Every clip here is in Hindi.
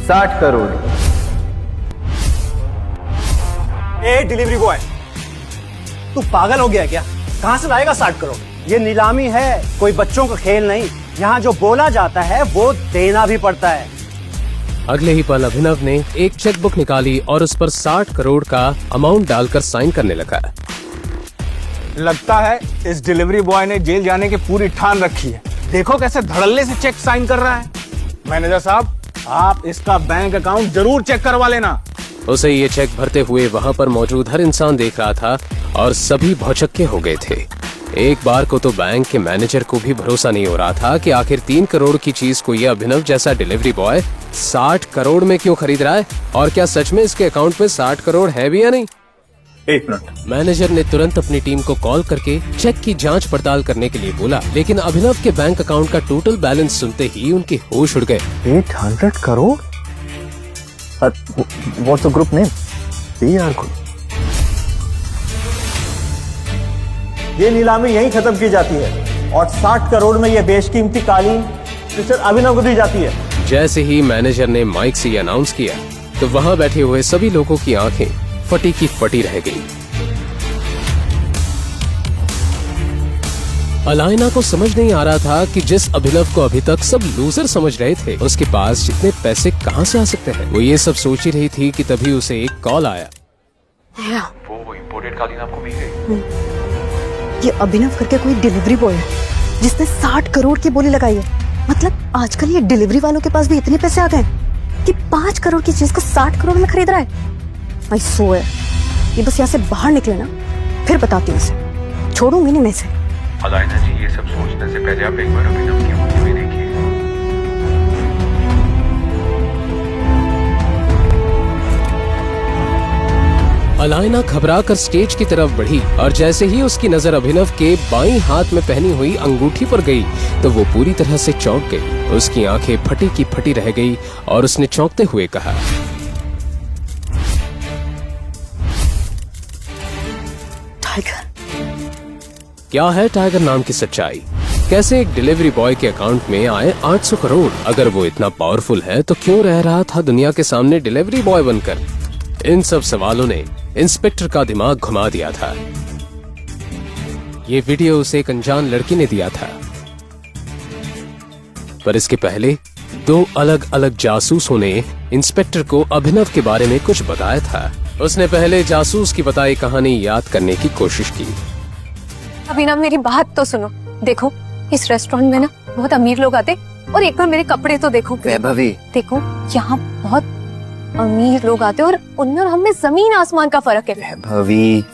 60 करोड़। ए डिलीवरी बॉय, तू पागल हो गया क्या? कहां से लाएगा 60 करोड़? ये नीलामी है, कोई बच्चों का खेल नहीं। यहाँ जो बोला जाता है वो देना भी पड़ता है। अगले ही पल अभिनव ने एक चेकबुक निकाली और उस पर 60 करोड़ का अमाउंट डालकर साइन करने लगा। लगता है इस डिलीवरी बॉय ने जेल जाने की पूरी ठान रखी है। देखो कैसे धड़ल्ले से चेक साइन कर रहा है। मैनेजर साहब, आप इसका बैंक अकाउंट जरूर चेक करवा लेना। उसे ये चेक भरते हुए वहाँ पर मौजूद हर इंसान देख रहा था और सभी भौचक्के हो गए थे। एक बार को तो बैंक के मैनेजर को भी भरोसा नहीं हो रहा था कि आखिर 3 करोड़ की चीज को ये अभिनव जैसा डिलीवरी बॉय 60 करोड़ में क्यों खरीद रहा है, और क्या सच में इसके अकाउंट में 60 करोड़ है भी या नहीं। 1 मिनट। मैनेजर ने तुरंत अपनी टीम को कॉल करके चेक की जांच पड़ताल करने के लिए बोला, लेकिन अभिनव के बैंक अकाउंट का टोटल बैलेंस सुनते ही उनके होश उड़ गए। 800 crore? What's the group name? PR Group. ये नीलामी यहीं खत्म की जाती है और 60 करोड़ में ये बेशकीमती कालीन मिस्टर अभिनव को दी जाती है। जैसे ही मैनेजर ने माइक से ये अनाउंस किया तो वहाँ बैठे हुए सभी लोगों की आंखें फटी की फटी रह गई। अलाइना को समझ नहीं आ रहा था कि जिस अभिनव को अभी तक सब लूजर समझ रहे थे, उसके पास जितने पैसे कहां से आ सकते हैं। वो ये सब सोच ही रही थी कि तभी उसे एक कॉल आया। वो इम्पोर्टेड कालीन आपको मिल गई? ये अभिनव करके कोई डिलीवरी बॉय है जिसने 60 करोड़ की बोली लगाई है। मतलब आजकल ये डिलीवरी वालों के पास भी इतने पैसे आ गए कि 5 करोड़ की चीज को 60 करोड़ में खरीद रहा है। आई सो है, ये बस यहाँ से बाहर निकले ना, फिर बताती हूँ इसे, छोड़ूंगी नहीं मैं इसे। अलाइना जी, ये सब सोचने से पहले आप एक बार अभिनव की मूवी में देखिए। अलाइना घबराकर स्टेज की तरफ बढ़ी और जैसे ही उसकी नजर अभिनव के बाईं हाथ में पहनी हुई अंगूठी पर गई तो वो पूरी तरह से चौंक गई। उसकी आंखें फटी की फटी रह गई और उसने चौंकते हुए कहा, टाइगर। क्या है टाइगर नाम की सच्चाई? कैसे एक डिलीवरी बॉय के अकाउंट में आए 800 करोड़? अगर वो इतना पावरफुल है तो क्यों रह रहा था दुनिया के सामने डिलीवरी बॉय बनकर? इन सब सवालों ने इंस्पेक्टर का दिमाग घुमा दिया था। ये वीडियो उसे एक अनजान लड़की ने दिया था, पर इसके पहले 2 अलग अलग जासूसों ने इंस्पेक्टर को अभिनव के बारे में कुछ बताया था। उसने पहले जासूस की बताई कहानी याद करने की कोशिश की। अभिनव, मेरी बात तो सुनो। देखो, इस रेस्टोरेंट में ना बहुत अमीर लोग आते, और एक बार मेरे कपड़े तो देखो। वैभवी, देखो, यहाँ बहुत अमीर लोग आते और उनमें और हमें जमीन आसमान का फर्क है। वैभवी,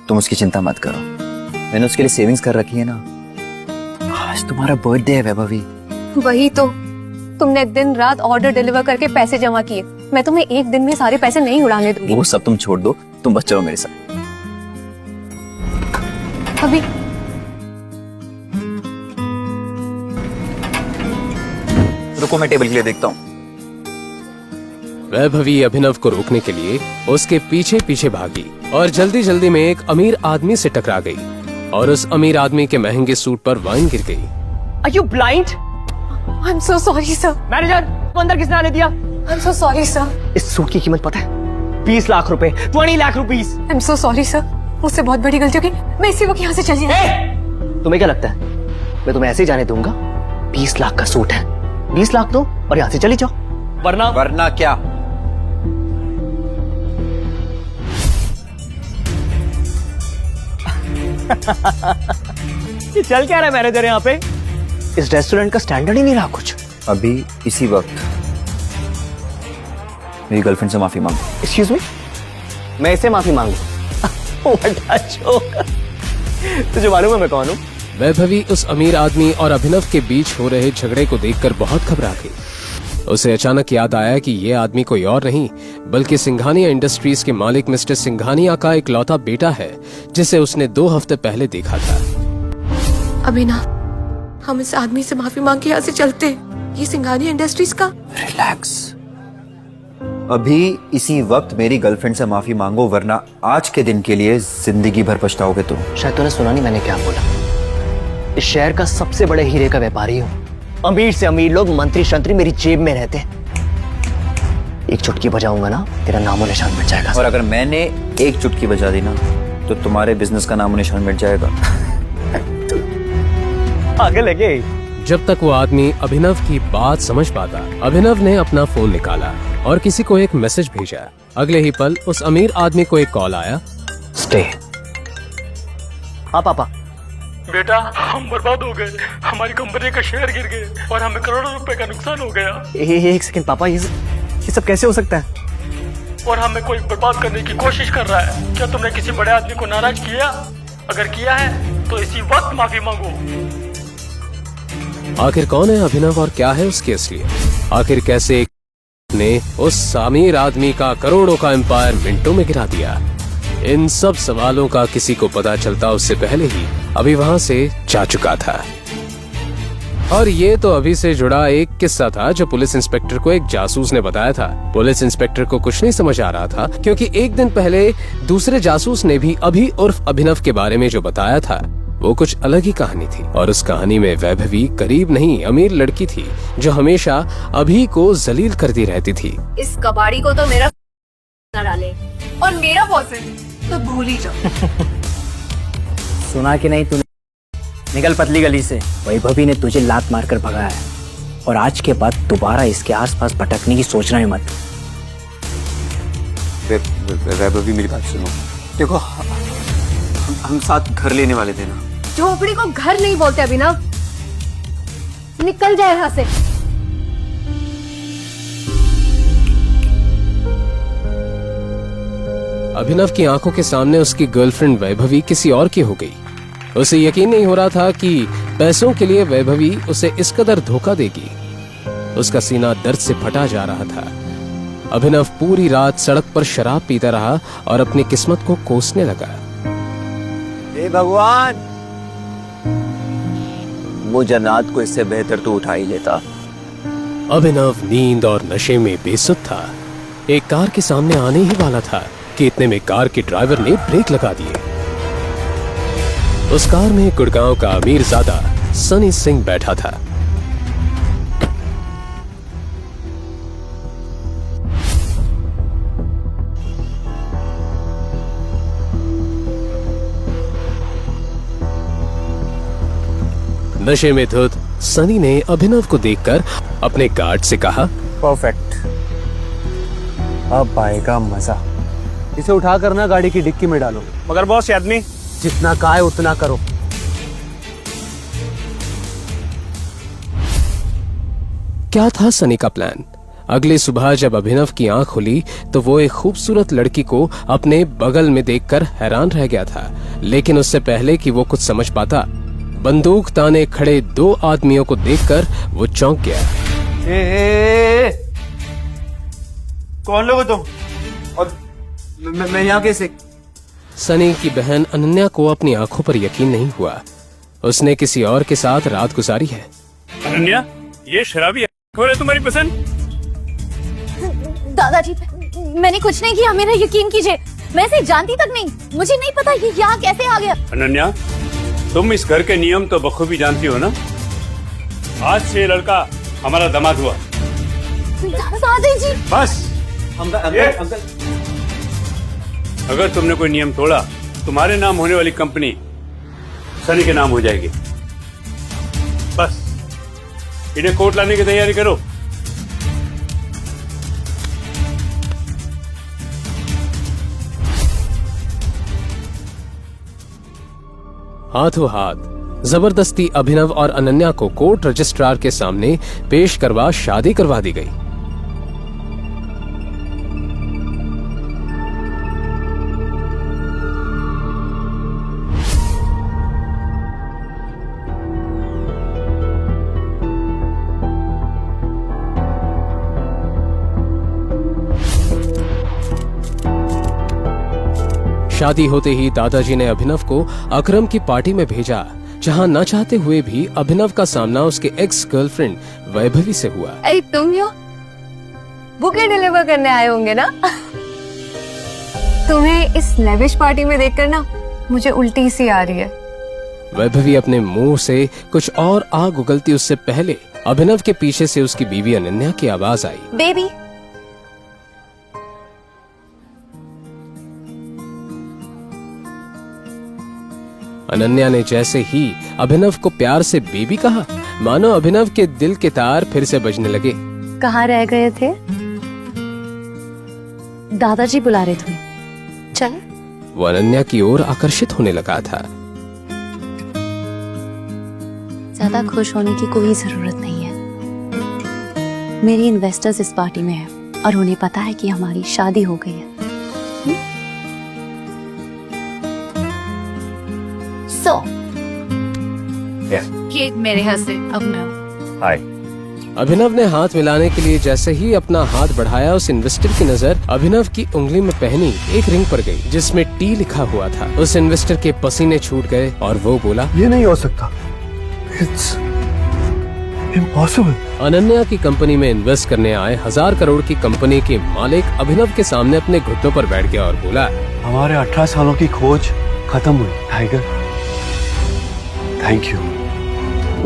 तुम उसकी चिंता मत करो, मैंने उसके लिए सेविंग्स कर रखी है ना। आज तुम्हारा बर्थडे है वैभवी। वही तो, तुमने दिन रात ऑर्डर डिलीवर करके पैसे जमा किए। मैं तुम्हें एक दिन में सारे पैसे नहीं उड़ाने दूंगी। वो सब तुम छोड़ दो, तुम बस चलो मेरे साथ। अभी रुको, मैं टेबल के लिए देखता हूँ। वैभवी अभिनव को रोकने के लिए उसके पीछे पीछे भागी और जल्दी जल्दी में एक अमीर आदमी से टकरा गई और उस अमीर आदमी के महंगे सूट पर वाइन गिर गई। Are you blind? I'm so sorry sir। Manager, तो अंदर किसने आने दिया? I'm so sorry sir। इस सूट की कीमत पता है? 20 लाख रुपए, 20 lakh rupees. I'm so sorry sir। मुझसे बहुत बड़ी गलती हो गई। मैं इसी वक्त यहाँ से चली जाऊँ। तुम्हें क्या लगता है मैं तुम्हें ऐसे ही जाने दूंगा? 20 लाख का सूट है, 20 लाख दो और यहाँ से चली जाओ, वरना क्या? ये चल क्या रहा है मैनेजर यहाँ पे? इस रेस्टोरेंट का स्टैंडर्ड ही नहीं रहा कुछ। अभी इसी वक्त मेरी गर्लफ्रेंड से माफी मांगो। एक्सक्यूज मी, मैं इससे माफी मांगू? तुझे मालूम है मैं कौन हूँ? वैभवी उस अमीर आदमी और अभिनव के बीच हो रहे झगड़े को देखकर बहुत घबरा गई। उसे अचानक याद आया कि ये आदमी कोई और नहीं बल्कि सिंघानिया इंडस्ट्रीज के मालिक मिस्टर सिंघानिया का इकलौता बेटा है, जिसे उसने 2 हफ्ते पहले देखा था। अभिनव, हम इस आदमी से माफी मांग के यहाँ से चलते। ये सिंघानिया इंडस्ट्रीज का। रिलैक्स, अभी इसी वक्त मेरी गर्लफ्रेंड से माफी मांगो, वरना आज के दिन के लिए जिंदगी भर पछताओगे तुम। शायद तूने सुना नहीं मैंने क्या बोला। इस शहर का सबसे बड़े हीरे का व्यापारी हूँ। अमीर से अमीर लोग, मंत्री शंत्री मेरी जेब में रहते हैं। एक चुटकी बजाऊंगा ना, तेरा नामो निशान मिट जाएगा। और अगर मैंने एक चुटकी बजा दी ना तो तुम्हारे बिजनेस का नामो निशान मिट जाएगा। आगे लगे। जब तक वो आदमी अभिनव की बात समझ पाता, अभिनव ने अपना फोन निकाला और किसी को एक मैसेज भेजा। अगले ही पल उस अमीर आदमी को एक कॉल आया। स्टे। हाँ पापा। बेटा, हम बर्बाद हो गए, हमारी कंपनी का शेयर गिर गए और हमें करोड़ों रुपए का नुकसान हो गया। एक सेकंड पापा, ये सब कैसे हो सकता है? और हमें कोई बर्बाद करने की कोशिश कर रहा है। क्या तुमने किसी बड़े आदमी को नाराज किया? अगर किया है तो इसी वक्त माफी मांगो। आखिर कौन है अभिनव और क्या है उसकी असलियत? आखिर कैसे ने उस अमीर आदमी का करोड़ों का एम्पायर मिनटों में गिरा दिया? इन सब सवालों का किसी को पता चलता उससे पहले ही अभी वहां से जा चुका था। और ये तो अभी से जुड़ा एक किस्सा था जो पुलिस इंस्पेक्टर को एक जासूस ने बताया था। पुलिस इंस्पेक्टर को कुछ नहीं समझ आ रहा था क्योंकि एक दिन पहले दूसरे जासूस ने भी अभी उर्फ अभिनव के बारे में जो बताया था वो कुछ अलग ही कहानी थी। और उस कहानी में वैभवी गरीब नहीं अमीर लड़की थी जो हमेशा अभी को जलील करती रहती थी। इस कबाड़ी को तो मेरा न डाले और मेरा बॉयफ्रेंड तो भूल ही जाओ। सुना कि नहीं तूने? निकल पतली गली से। वैभवी ने तुझे लात मारकर भगाया है और आज के बाद दोबारा इसके आसपास भटकने की सोचना ही मत। वैभवी मेरी बात सुनो। देखो हम साथ घर लेने वाले थे ना। झोपड़ी को घर नहीं बोलते अभिनव, निकल जाए यहाँ से। अभिनव की आंखों के सामने उसकी गर्लफ्रेंड वैभवी किसी और की हो गई। उसे यकीन नहीं हो रहा था कि पैसों के लिए वैभवी उसे इस कदर धोखा देगी। उसका सीना दर्द से फटा जा रहा था। अभिनव पूरी रात सड़क पर शराब पीता रहा और अपनी किस्मत को कोसने लगा। हे भगवान, वो जन्नत को इससे बेहतर तो उठा ही लेता। अभिनव नींद और नशे में बेसुध था। एक कार के सामने आने ही वाला था कि इतने में कार के ड्राइवर ने ब्रेक लगा दिए। उस कार में गुड़गांव का अमीरजादा सनी सिंह बैठा था। नशे में धुत सनी ने अभिनव को देखकर अपने गार्ड से कहा, परफेक्ट, अब आएगा मजा। इसे उठाकर ना गाड़ी की डिक्की में डालो। मगर बॉस, ये आदमी जितना कहा है उतना करो। क्या था सनी का प्लान? अगली सुबह जब अभिनव की आंख खुली तो वो एक खूबसूरत लड़की को अपने बगल में देखकर हैरान रह गया था। लेकिन उससे पहले कि वो कुछ समझ पाता, बंदूक ताने खड़े दो आदमियों को देखकर वो चौंक गया। कौन लोग हो तुम? और मैं यहाँ कैसे? सनी की बहन अनन्या को अपनी आंखों पर यकीन नहीं हुआ। उसने किसी और के साथ रात गुजारी है। अनन्या, ये शराबी है। कौन है तुम्हारी पसंद? दादाजी, मैंने कुछ नहीं किया, मेरा यकीन कीजिए। मैं इसे जानती तक नहीं, मुझे नहीं पता ये यहाँ कैसे आ गया। अनन्या, तुम इस घर के नियम तो बखूबी जानती हो ना। आज से ये लड़का हमारा दामाद हुआ। दादाजी, बस अंकल, अगर तुमने कोई नियम तोड़ा, तुम्हारे नाम होने वाली कंपनी सनी के नाम हो जाएगी। बस इन्हें कोर्ट लाने की तैयारी करो। हाथों हाथ जबरदस्ती अभिनव और अनन्या को कोर्ट रजिस्ट्रार के सामने पेश करवा शादी करवा दी गई। शादी होते ही दादाजी ने अभिनव को अकरम की पार्टी में भेजा, जहां न चाहते हुए भी अभिनव का सामना उसके एक्स गर्लफ्रेंड वैभवी से हुआ। अरे तुम यो बुके डिलीवर करने आए होंगे ना? तुम्हें इस लेविश पार्टी में देखकर ना मुझे उल्टी सी आ रही है। वैभवी अपने मुंह से कुछ और आग उगलती उससे पहले अभिनव के पीछे से उसकी बीवी अनन्या की आवाज आई। बेबी, अनन्या ने जैसे ही अभिनव को प्यार से बेबी कहा, मानो अभिनव के दिल के तार फिर से बजने लगे। कहाँ रह गए थे? दादाजी बुला रहे थे। चल। वो अनन्या की ओर आकर्षित होने लगा था। ज्यादा खुश होने की कोई जरूरत नहीं है। मेरी इन्वेस्टर्स इस पार्टी में है और उन्हें पता है कि हमारी शादी हो गई है। सो ये मेरे हस्बैंड अभिनव। हाय। अभिनव ने हाथ मिलाने के लिए जैसे ही अपना हाथ बढ़ाया, उस इन्वेस्टर की नजर अभिनव की उंगली में पहनी एक रिंग पर गई जिसमें टी लिखा हुआ था। उस इन्वेस्टर के पसीने छूट गए और वो बोला, ये नहीं हो सकता। It's impossible. अनन्या की कंपनी में इन्वेस्ट करने आए 1000 करोड़ की कंपनी के मालिक अभिनव के सामने अपने घुटनों पर बैठ गया और बोला, हमारे 18 सालों की खोज खत्म हुई टाइगर। थैंक यू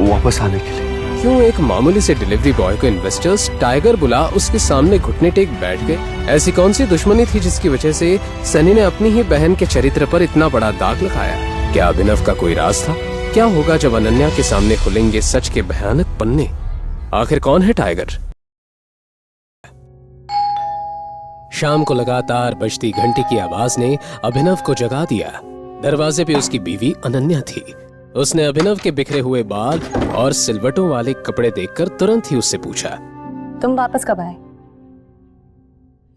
वापस आने के लिए। क्यों एक मामूली से डिलीवरी बॉय को इन्वेस्टर्स टाइगर बुला उसके सामने घुटने टेक बैठ गए? ऐसी कौन सी दुश्मनी थी जिसकी वजह से सनी ने अपनी ही बहन के चरित्र पर इतना बड़ा दाग लगाया? क्या अभिनव का कोई राज था? क्या होगा जब अनन्या के सामने खुलेंगे सच के भयानक पन्ने? आखिर कौन है टाइगर? शाम को लगातार बजती घंटी की आवाज ने अभिनव को जगा दिया। दरवाजे पे उसकी बीवी अनन्या थी। उसने अभिनव के बिखरे हुए बाल और सिलवटों वाले कपड़े देखकर तुरंत ही उससे पूछा, तुम वापस कब आए?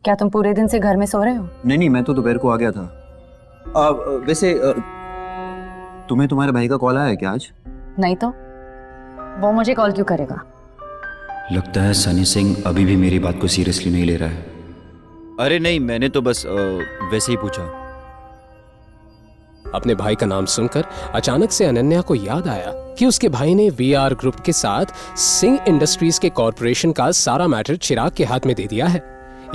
क्या तुम पूरे दिन से घर में सो रहे हो? नहीं, मैं तो दोपहर को आ गया था। वैसे तुम्हें तुम्हारे भाई का कॉल आया है क्या आज? नहीं तो वो मुझे कॉल क्यों करेगा? लगता है सनी सिंह अभी भी मेरी बात को सीरियसली नहीं ले रहा है। अरे नहीं, मैंने तो बस वैसे ही पूछा। अपने भाई का नाम सुनकर अचानक से अनन्या को याद आया कि उसके भाई ने वीआर ग्रुप के साथ सिंह इंडस्ट्रीज के कॉर्पोरेशन का सारा मैटर चिराग के हाथ में दे दिया है।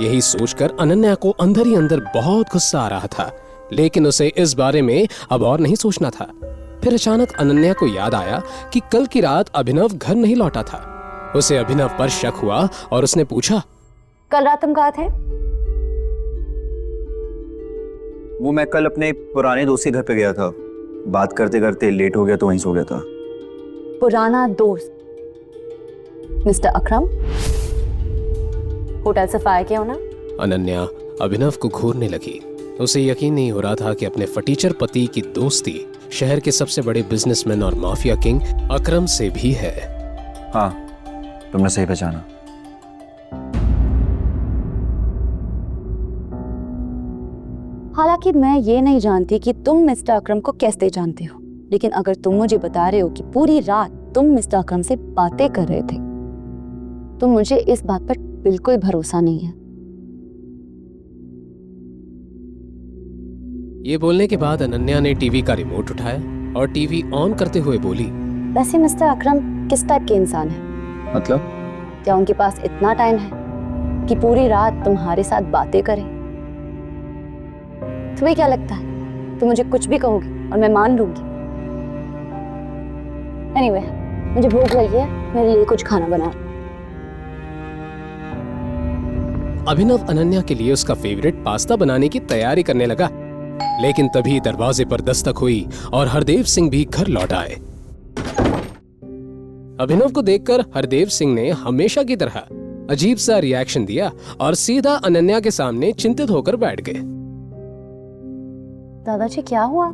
यही सोचकर अनन्या को अंदर ही अंदर बहुत गुस्सा आ रहा था, लेकिन उसे इस बारे में अब और नहीं सोचना था। फिर अचानक अनन्या को याद आया कि कल की रात अभिनव घर नहीं लौटा था। उसे अभिनव पर शक हुआ और उसने पूछा, कल रात तुम कहाँ थे? वो मैं कल अपने पुराने दोस्त के घर पे गया था। बात करते करते लेट हो गया तो वहीं सो गया था। पुराना दोस्त मिस्टर अकरम होटल से फायर किया हो ना? अनन्या अभिनव को घूरने लगी। उसे यकीन नहीं हो रहा था कि अपने फटीचर पति की दोस्ती शहर के सबसे बड़े बिजनेसमैन और माफिया किंग अकरम से भी है। हाँ, तुमने सही पहचाना। हालांकि मैं ये नहीं जानती कि तुम मिस्टर अकरम को कैसे जानते हो, लेकिन अगर तुम मुझे बता रहे हो कि पूरी रात तुम मिस्टर अकरम से बातें कर रहे थे, तो मुझे इस बात पर बिल्कुल भरोसा नहीं है। ये बोलने के बाद अनन्या ने टीवी का रिमोट उठाया और टीवी ऑन करते हुए बोली, वैसे मिस्टर अकरम किस टाइप के इंसान है? मतलब? क्या उनके पास इतना टाइम है कि पूरी रात तुम्हारे साथ बातें करें? तुम्हें क्या लगता है तुम मुझे कुछ भी कहोगी और मैं मान लूंगी? एनीवे, मुझे भूख लगी है, मेरे लिए कुछ खाना बना। अभिनव अनन्या के लिए उसका फेवरेट पास्ता बनाने की तैयारी करने लगा, लेकिन तभी दरवाजे पर दस्तक हुई और हरदेव सिंह भी घर लौट आए। अभिनव को देखकर हरदेव सिंह ने हमेशा की तरह अजीब सा रिएक्शन दिया और सीधा अनन्या के सामने चिंतित होकर बैठ गए। दादाजी क्या हुआ?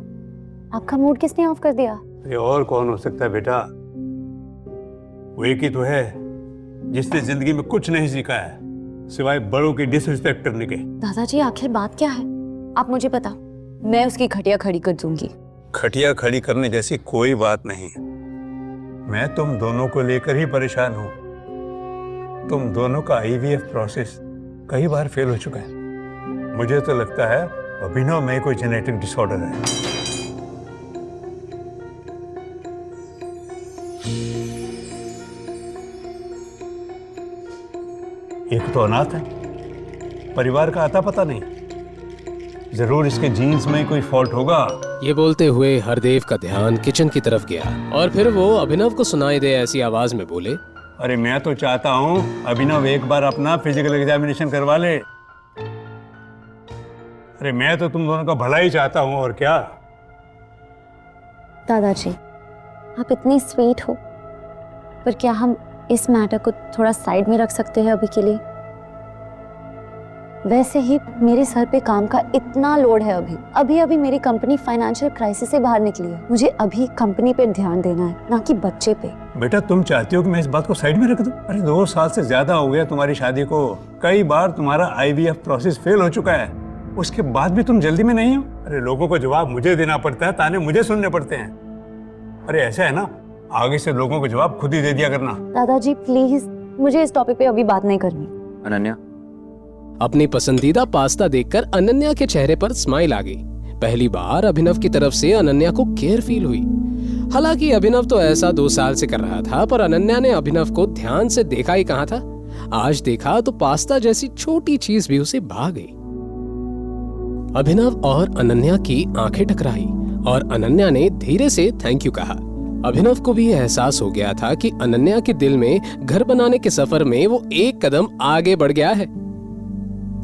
आपका मूड किसने ऑफ कर दिया? ये और कौन हो सकता है बेटा? वो एक ही तो है जिसने जिंदगी में कुछ नहीं सीखा है सिवाय बड़ों की डिसरिस्पेक्ट करने के। दादाजी आखिर बात क्या है? आप मुझे बताओ, मैं उसकी खटिया खड़ी कर दूंगी। खटिया खड़ी करने जैसी कोई बात नहीं। मैं तुम दोनों को लेकर ही परेशान हूं। तुम दोनों का IVF प्रोसेस कई बार फेल हो चुका है। मुझे तो लगता है अभिनव में कोई जेनेटिक डिसऑर्डर है। एक तो अनाथ है, परिवार का आता पता नहीं। जरूर इसके जीन्स में कोई फॉल्ट होगा। ये बोलते हुए हरदेव का ध्यान किचन की तरफ गया और फिर वो अभिनव को सुनाई दे ऐसी आवाज में बोले, अरे मैं तो चाहता हूं अभिनव एक बार अपना फिजिकल एग्जामिनेशन करवा ले। अरे मैं तो तुम दोनों का भला ही चाहता हूं, और क्या। दादाजी, आप इतनी स्वीट हो, पर क्या हम इस मैटर को थोड़ा साइड में रख सकते हैं अभी के लिए? वैसे ही मेरे सर पे काम का इतना लोड है अभी अभी मेरी कंपनी फाइनेंशियल क्राइसिस से बाहर निकली है। मुझे अभी कंपनी पे ध्यान देना है, ना कि बच्चे पे। बेटा तुम चाहती हो कि मैं इस बात को साइड में रख दूं? अरे 2 साल से ज्यादा हो गया तुम्हारी शादी को, कई बार तुम्हारा IVF प्रोसेस फेल हो चुका है, उसके बाद भी तुम जल्दी में नहीं हो। अरे लोगों को जवाब मुझे देना पड़ता है, ताने मुझे सुनने पड़ते हैं। अरे ऐसा है ना, आगे से लोगों को जवाब खुद ही दे दिया करना। दादाजी प्लीज, मुझे इस टॉपिक पे अभी बात नहीं करनी। अनन्या, अपनी पसंदीदा पास्ता देखकर अनन्या के चेहरे पर स्माइल आ गई। पहली बार अभिनव की तरफ से अनन्या को केयर फील हुई। हालांकि अभिनव तो ऐसा 2 साल से कर रहा था, पर अनन्या ने अभिनव को ध्यान से देखा ही कहा था। आज देखा तो पास्ता जैसी छोटी चीज भी उसे भा गई। अभिनव और अनन्या की आंखें टकराई और अनन्या ने धीरे से थैंक यू कहा। अभिनव को भी एहसास हो गया था कि अनन्या के दिल में घर बनाने के सफर में वो एक कदम आगे बढ़ गया है।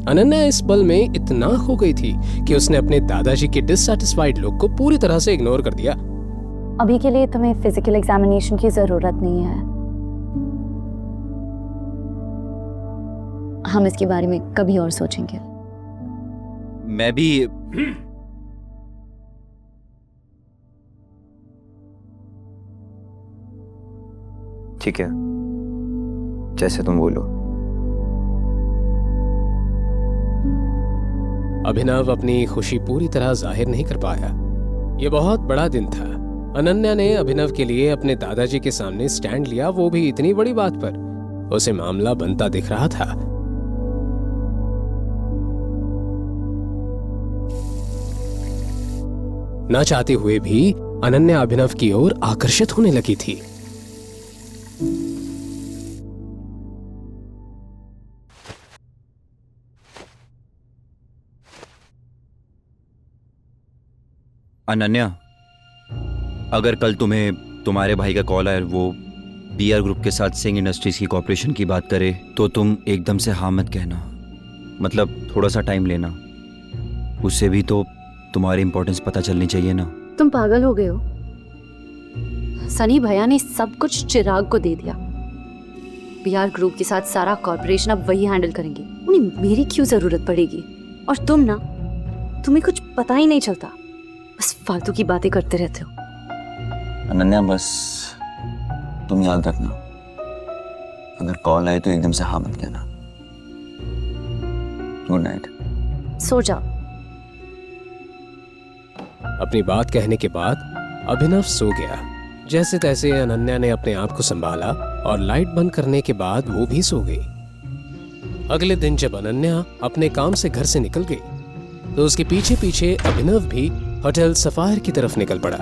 अनन्या इस पल में इतना खो गई थी कि उसने अपने दादाजी के डिससैटिस्फाइड लुक को पूरी तरह से इग्नोर कर दिया। अभी के लिए तुम्हें फिजिकल एग्जामिनेशन की जरूरत नहीं है, हम इसके बारे में कभी और सोचेंगे। मैं भी ठीक है, जैसे तुम बोलो। अभिनव अपनी खुशी पूरी तरह जाहिर नहीं कर पाया। ये बहुत बड़ा दिन था। अनन्या ने अभिनव के लिए अपने दादाजी के सामने स्टैंड लिया, वो भी इतनी बड़ी बात पर। उसे मामला बनता दिख रहा था। ना चाहते हुए भी अनन्या अभिनव की ओर आकर्षित होने लगी थी। अनन्या, अगर कल तुम्हें तुम्हारे भाई का कॉल आए, वो BR ग्रुप के साथ सिंह इंडस्ट्रीज की कॉर्पोरेशन की बात करे, तो तुम एकदम से हाँ मत कहना। मतलब थोड़ा सा टाइम लेना, उससे भी तो तुम्हारी इंपॉर्टेंस पता चलनी चाहिए ना। तुम पागल हो गए हो? सनी भैया ने सब कुछ चिराग को दे दिया। BR ग्रुप के साथ सारा कॉर्पोरेशन अब वही हैंडल करेंगे, उन्हें मेरी क्यों जरूरत पड़ेगी? और तुम ना, तुम्हें कुछ पता ही नहीं चलता, बस फालतू की बातें करते रहते हो। अनन्या, बस तुम याद रखना, अगर कॉल आए तो एकदम से हाँ मत कहना। Good night. सो जाओ। अपनी बात कहने के बाद अभिनव सो गया। जैसे तैसे अनन्या ने अपने आप को संभाला और लाइट बंद करने के बाद वो भी सो गई। अगले दिन जब अनन्या अपने काम से घर से निकल गई तो उसके पीछे पीछे अभिनव भी होटल सफायर की तरफ निकल पड़ा।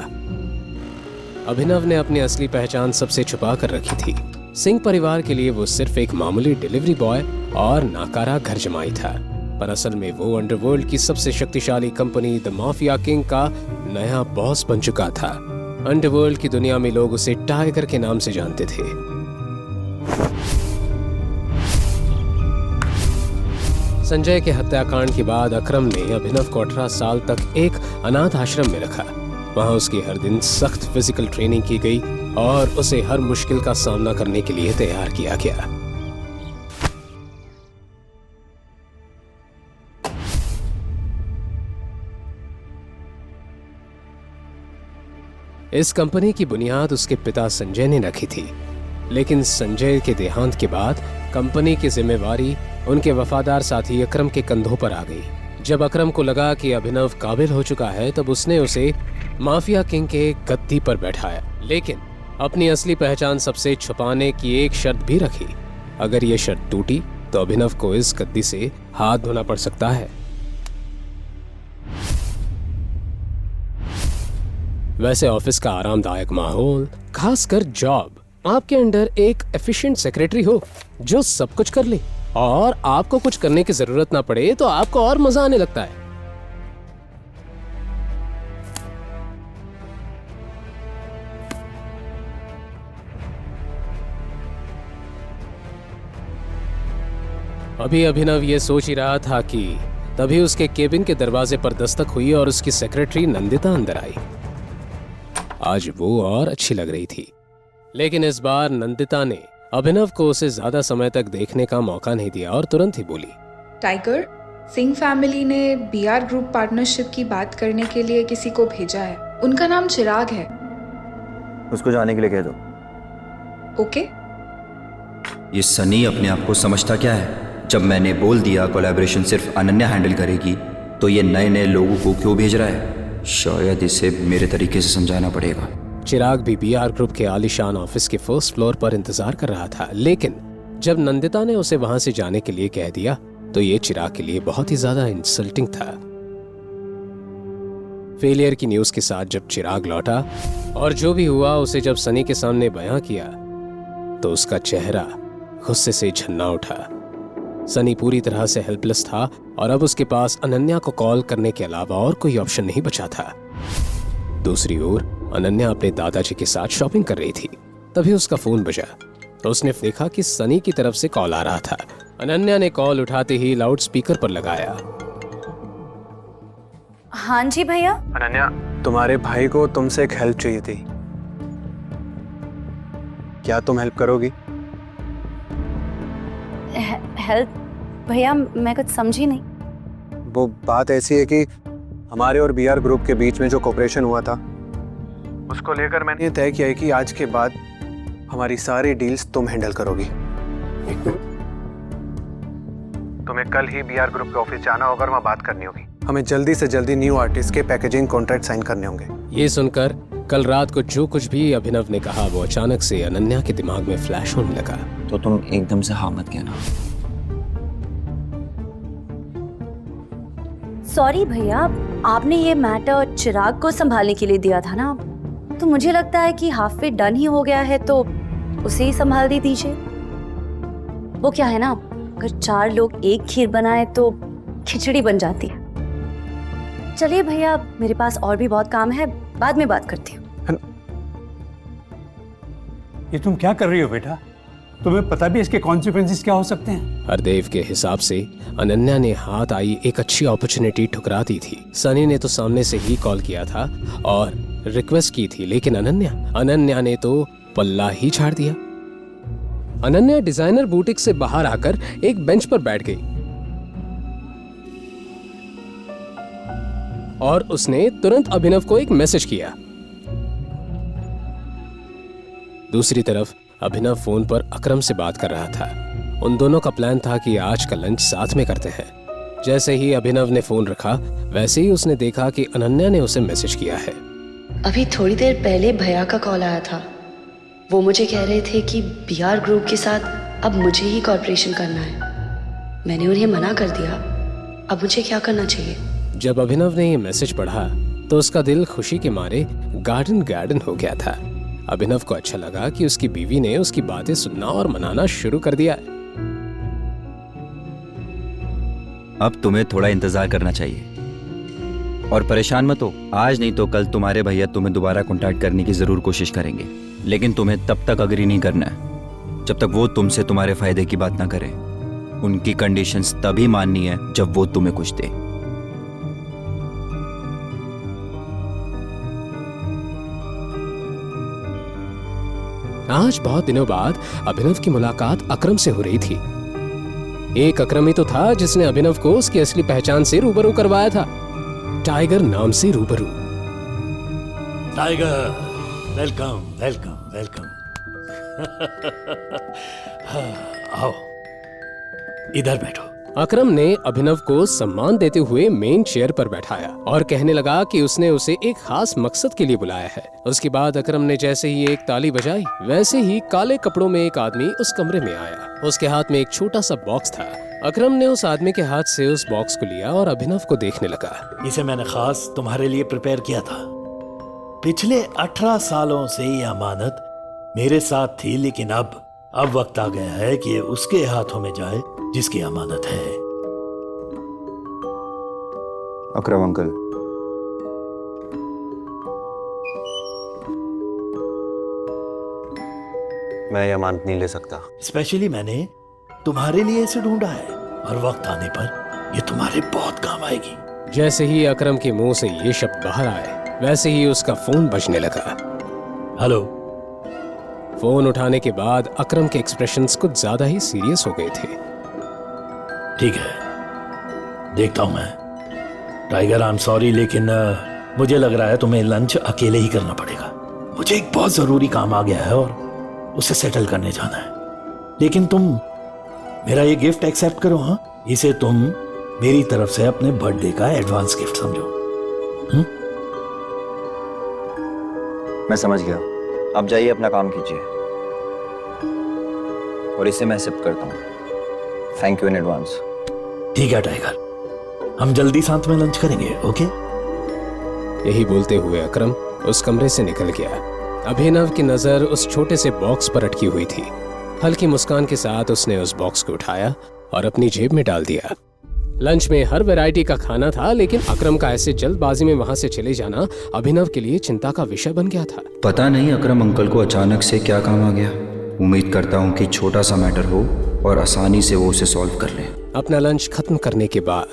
अभिनव ने अपनी असली पहचान सबसे छुपा कर रखी थी। सिंह परिवार के लिए वो सिर्फ एक मामूली डिलीवरी बॉय और नाकारा घर जमाई था, पर असल में वो अंडरवर्ल्ड की सबसे शक्तिशाली कंपनी द माफिया किंग का नया बॉस बन चुका था। अंडरवर्ल्ड की दुनिया में लोग उसे टाइगर के नाम से जानते थे। संजय के हत्याकांड के बाद अकरम ने अभिनव को 18 साल तक एक अनाथ आश्रम में रखा। वहां उसकी हर दिन सख्त फिजिकल ट्रेनिंग की गई और उसे हर मुश्किल का सामना करने के लिए तैयार किया गया। इस कंपनी की बुनियाद उसके पिता संजय ने रखी थी, लेकिन संजय के देहांत के बाद कंपनी की जिम्मेवारी उनके वफादार साथी अकरम के कंधों पर आ गई। जब अकरम को लगा कि अभिनव काबिल हो चुका है, तब उसने उसे माफिया किंग के गद्दी पर बैठाया, लेकिन अपनी असली पहचान सबसे छुपाने की एक शर्त भी रखी। अगर ये शर्त टूटी तो अभिनव को इस गद्दी से हाथ धोना पड़ सकता है। वैसे ऑफिस का आरामदायक माहौल, खासकर जॉब, आपके अंडर एक एफिशिएंट सेक्रेटरी हो जो सब कुछ कर ले और आपको कुछ करने की जरूरत ना पड़े, तो आपको और मजा आने लगता है। अभी अभिनव ये सोच ही रहा था कि तभी उसके केबिन के दरवाजे पर दस्तक हुई और उसकी सेक्रेटरी नंदिता अंदर आई। आज वो और अच्छी लग रही थी। लेकिन इस बार नंदिता ने अभिनव को उसे ज्यादा समय तक देखने का मौका नहीं दिया और तुरंत ही बोली, टाइगर, सिंह फैमिली ने बीआर ग्रुप पार्टनरशिप की बात करने के लिए किसी को भेजा है। उनका नाम चिराग है। उसको जाने के लिए कह दो। ओके? ये सनी अपने आप को समझता क्या है? जब मैंने बोल दिया कोलैबोरेशन सिर्फ अनन्या हैंडल करेगी, तो ये नए नए लोगों को क्यों भेज रहा है? शायद इसे मेरे तरीके से समझाना पड़ेगा। चिराग भी बीआर ग्रुप के आलीशान ऑफिस के फर्स्ट फ्लोर पर इंतजार कर रहा था, लेकिन जब नंदिता ने उसे वहां से जाने के लिए कह दिया तो ये चिराग के लिए बहुत ही ज्यादा इंसल्टिंग था। फेलियर की न्यूज के साथ जब चिराग लौटा और जो भी हुआ उसे जब सनी के सामने बयां किया तो उसका चेहरा गुस्से से झन्ना उठा। सनी पूरी तरह से हेल्पलेस था और अब उसके पास अनन्या को कॉल करने के अलावा और कोई ऑप्शन नहीं बचा था। दूसरी ओर अनन्या अपने दादाजी के साथ शॉपिंग कर रही थी। तभी उसका फोन बजा तो उसने देखा कि सनी की तरफ से कॉल आ रहा था। अनन्या ने कॉल उठाते ही लाउड स्पीकर पर लगाया। हाँ जी भैया। अनन्या, तुम्हारे भाई को तुमसे एक हेल्प चाहिए थी। क्या तुम हेल्प करोगी? हेल्प? भैया मैं कुछ समझी नहीं। वो बात ऐसी है कि हमारे और बीआर ग्रुप के बीच में जो कोऑपरेशन हुआ था, उसको लेकर मैंने तय किया है कि आज के बाद हमारी सारी डील्स तुम हैंडल करोगी। तुम्हें कल ही बीआर ग्रुप के ऑफिस जाना होगा और वहाँ बात करनी होगी। हमें जल्दी से जल्दी न्यू आर्टिस्ट के पैकेजिंग कॉन्ट्रैक्ट साइन करने होंगे। ये सुनकर कल रात को जो कुछ भी अभिनव ने कहा वो अचानक से अनन्या के दिमाग में फ्लैश होने लगा। तो तुम एकदम से हाँ मत कहना। सॉरी भैया, आपने ये मैटर चिराग को संभालने के लिए दिया था ना, तो मुझे लगता है कि हाफ वे डन ही हो गया है, तो उसे ही संभाल दीजिए। वो क्या है ना, अगर 4 लोग एक खीर बनाए तो खिचड़ी बन जाती है। चलिए भैया, मेरे पास और भी बहुत काम है, बाद में बात करती हूँ। ये तुम क्या कर रही हो बेटा? तुम्हें पता भी इसके कॉन्सिक्वेंसेस क्या हो सकते हैं? हरदेव के हिसाब से अनन्या ने हाथ आई एक अच्छी अपॉर्चुनिटी ठुकरा दी थी। सनी ने तो सामने से ही कॉल किया था और रिक्वेस्ट की थी, लेकिन अनन्या ने तो पल्ला ही झाड़ दिया। अनन्या डिजाइनर बुटीक से बाहर आकर एक बेंच पर बैठ गई और उसने तुरंत अभिनव को एक मैसेज किया। दूसरी तरफ अभिनव फोन पर अकरम से बात कर रहा था। उन दोनों का प्लान था कि आज का लंच साथ में करते हैं। जैसे ही अभिनव ने फोन रखा वैसे ही उसने देखा कि अनन्या ने उसे मैसेज किया है। अभी थोड़ी देर पहले भैया का कॉल आया था। वो मुझे कह रहे थे कि बीआर ग्रुप के साथ अब मुझे ही कॉर्पोरेशन करना है। मैंने उन्हें मना कर दिया। अब मुझे क्या करना चाहिए? जब अभिनव ने ये मैसेज पढ़ा तो उसका दिल खुशी के मारे गार्डन हो गया था। अभिनव को अच्छा लगा कि उसकी बीवी ने उसकी बातें सुनना और मनाना शुरू कर दिया है। अब तुम्हें थोड़ा इंतजार करना चाहिए और परेशान मत हो। आज नहीं तो कल तुम्हारे भैया तुम्हें दोबारा कांटेक्ट करने की जरूर कोशिश करेंगे, लेकिन तुम्हें तब तक अग्री नहीं करना है जब तक वो तुमसे तुम्हारे फायदे की बात ना करें। उनकी कंडीशंस तभी माननी है जब वो तुम्हें कुछ दे। आज बहुत दिनों बाद अभिनव की मुलाकात अकरम से हो रही थी। एक अकरम ही तो था जिसने अभिनव को उसकी असली पहचान से रूबरू करवाया था, टाइगर नाम से रूबरू। Tiger, welcome welcome welcome. आओ, इधर बैठो। अकरम ने अभिनव को सम्मान देते हुए मेन चेयर पर बैठाया और कहने लगा कि उसने उसे एक खास मकसद के लिए बुलाया है। उसके बाद अकरम ने जैसे ही एक ताली बजाई वैसे ही काले कपड़ों में एक आदमी उस कमरे में आया। उसके हाथ में एक छोटा सा बॉक्स था। अकरम ने उस आदमी के हाथ से उस बॉक्स को लिया और अभिनव को देखने लगा। इसे मैंने खास तुम्हारे लिए प्रिपेयर किया था। पिछले 18 सालों से ये अमानत मेरे साथ थी, लेकिन अब वक्त आ गया है कि उसके हाथों में जाए जिसकी अमानत है। अकरम अंकल, मैं ये अमानत नहीं ले सकता। स्पेशली मैंने तुम्हारे लिए इसे ढूंढा है और वक्त आने पर ये तुम्हारे बहुत काम आएगी। जैसे ही अकरम के मुंह से ये शब्द बाहर आए वैसे ही उसका फोन बजने लगा। हेलो। फोन उठाने के बाद अकरम के एक्सप्रेशंस कुछ ज्यादा ही सीरियस हो गए थे। ठीक है, देखता हूं मैं। टाइगर, आई एम सॉरी, लेकिन मुझे लग रहा है तुम्हें लंच अकेले ही करना पड़ेगा। मुझे एक बहुत जरूरी काम आ गया है और उसे सेटल करने जाना है। लेकिन तुम मेरा ये गिफ्ट एक्सेप्ट करो। हाँ, इसे तुम मेरी तरफ से अपने बर्थडे का एडवांस गिफ्ट समझो। मैं समझ गया, आप जाइए अपना काम कीजिए और इसे मैं एक्सेप्ट करता हूँ। Thank you in advance. ठीक है टाइगर, हम जल्दी साथ में लंच करेंगे, ओके? यही बोलते हुए अकरम उस कमरे से निकल गया। अभिनव की नजर उस छोटे से बॉक्स पर अटकी हुई थी। हल्की मुस्कान के साथ उसने उस बॉक्स को उठाया और अपनी जेब में डाल दिया। लंच में हर वैरायटी का खाना था, लेकिन अकरम का ऐसे जल्दबाजी में वहां से चले जाना अभिनव के लिए चिंता का विषय बन गया था। पता नहीं अकरम अंकल को अचानक से क्या काम आ गया। उम्मीद करता हूँ कि छोटा सा मैटर हो और आसानी से वो उसे सॉल्व कर ले। अपना लंच खत्म करने के बाद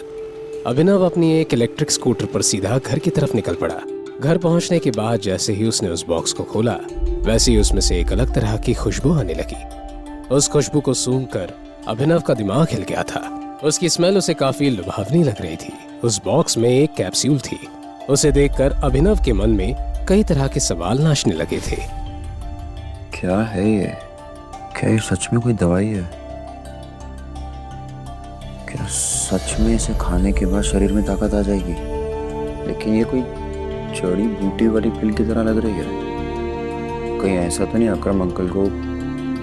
अभिनव अपनी एक इलेक्ट्रिक स्कूटर पर सीधा घर की तरफ निकल पड़ा। घर पहुंचने के बाद जैसे ही उसने उस बॉक्स को खोला, वैसे ही उसमें से एक अलग तरह की खुशबू आने लगी। उस खुशबू को सूंघकर अभिनव का दिमाग हिल गया था। उसकी स्मेल उसे काफी लुभावनी लग रही थी। उस बॉक्स में एक कैप्सूल थी। उसे देखकर अभिनव के मन में कई तरह के सवाल नाचने लगे थे। क्या है ये? क्या ये सच में कोई दवाई है? क्या सच में इसे खाने के बाद शरीर में ताकत आ जाएगी? लेकिन ये कोई जड़ी बूटी वाली पिल की तरह लग रही है। कहीं ऐसा तो नहीं अकरम अंकल को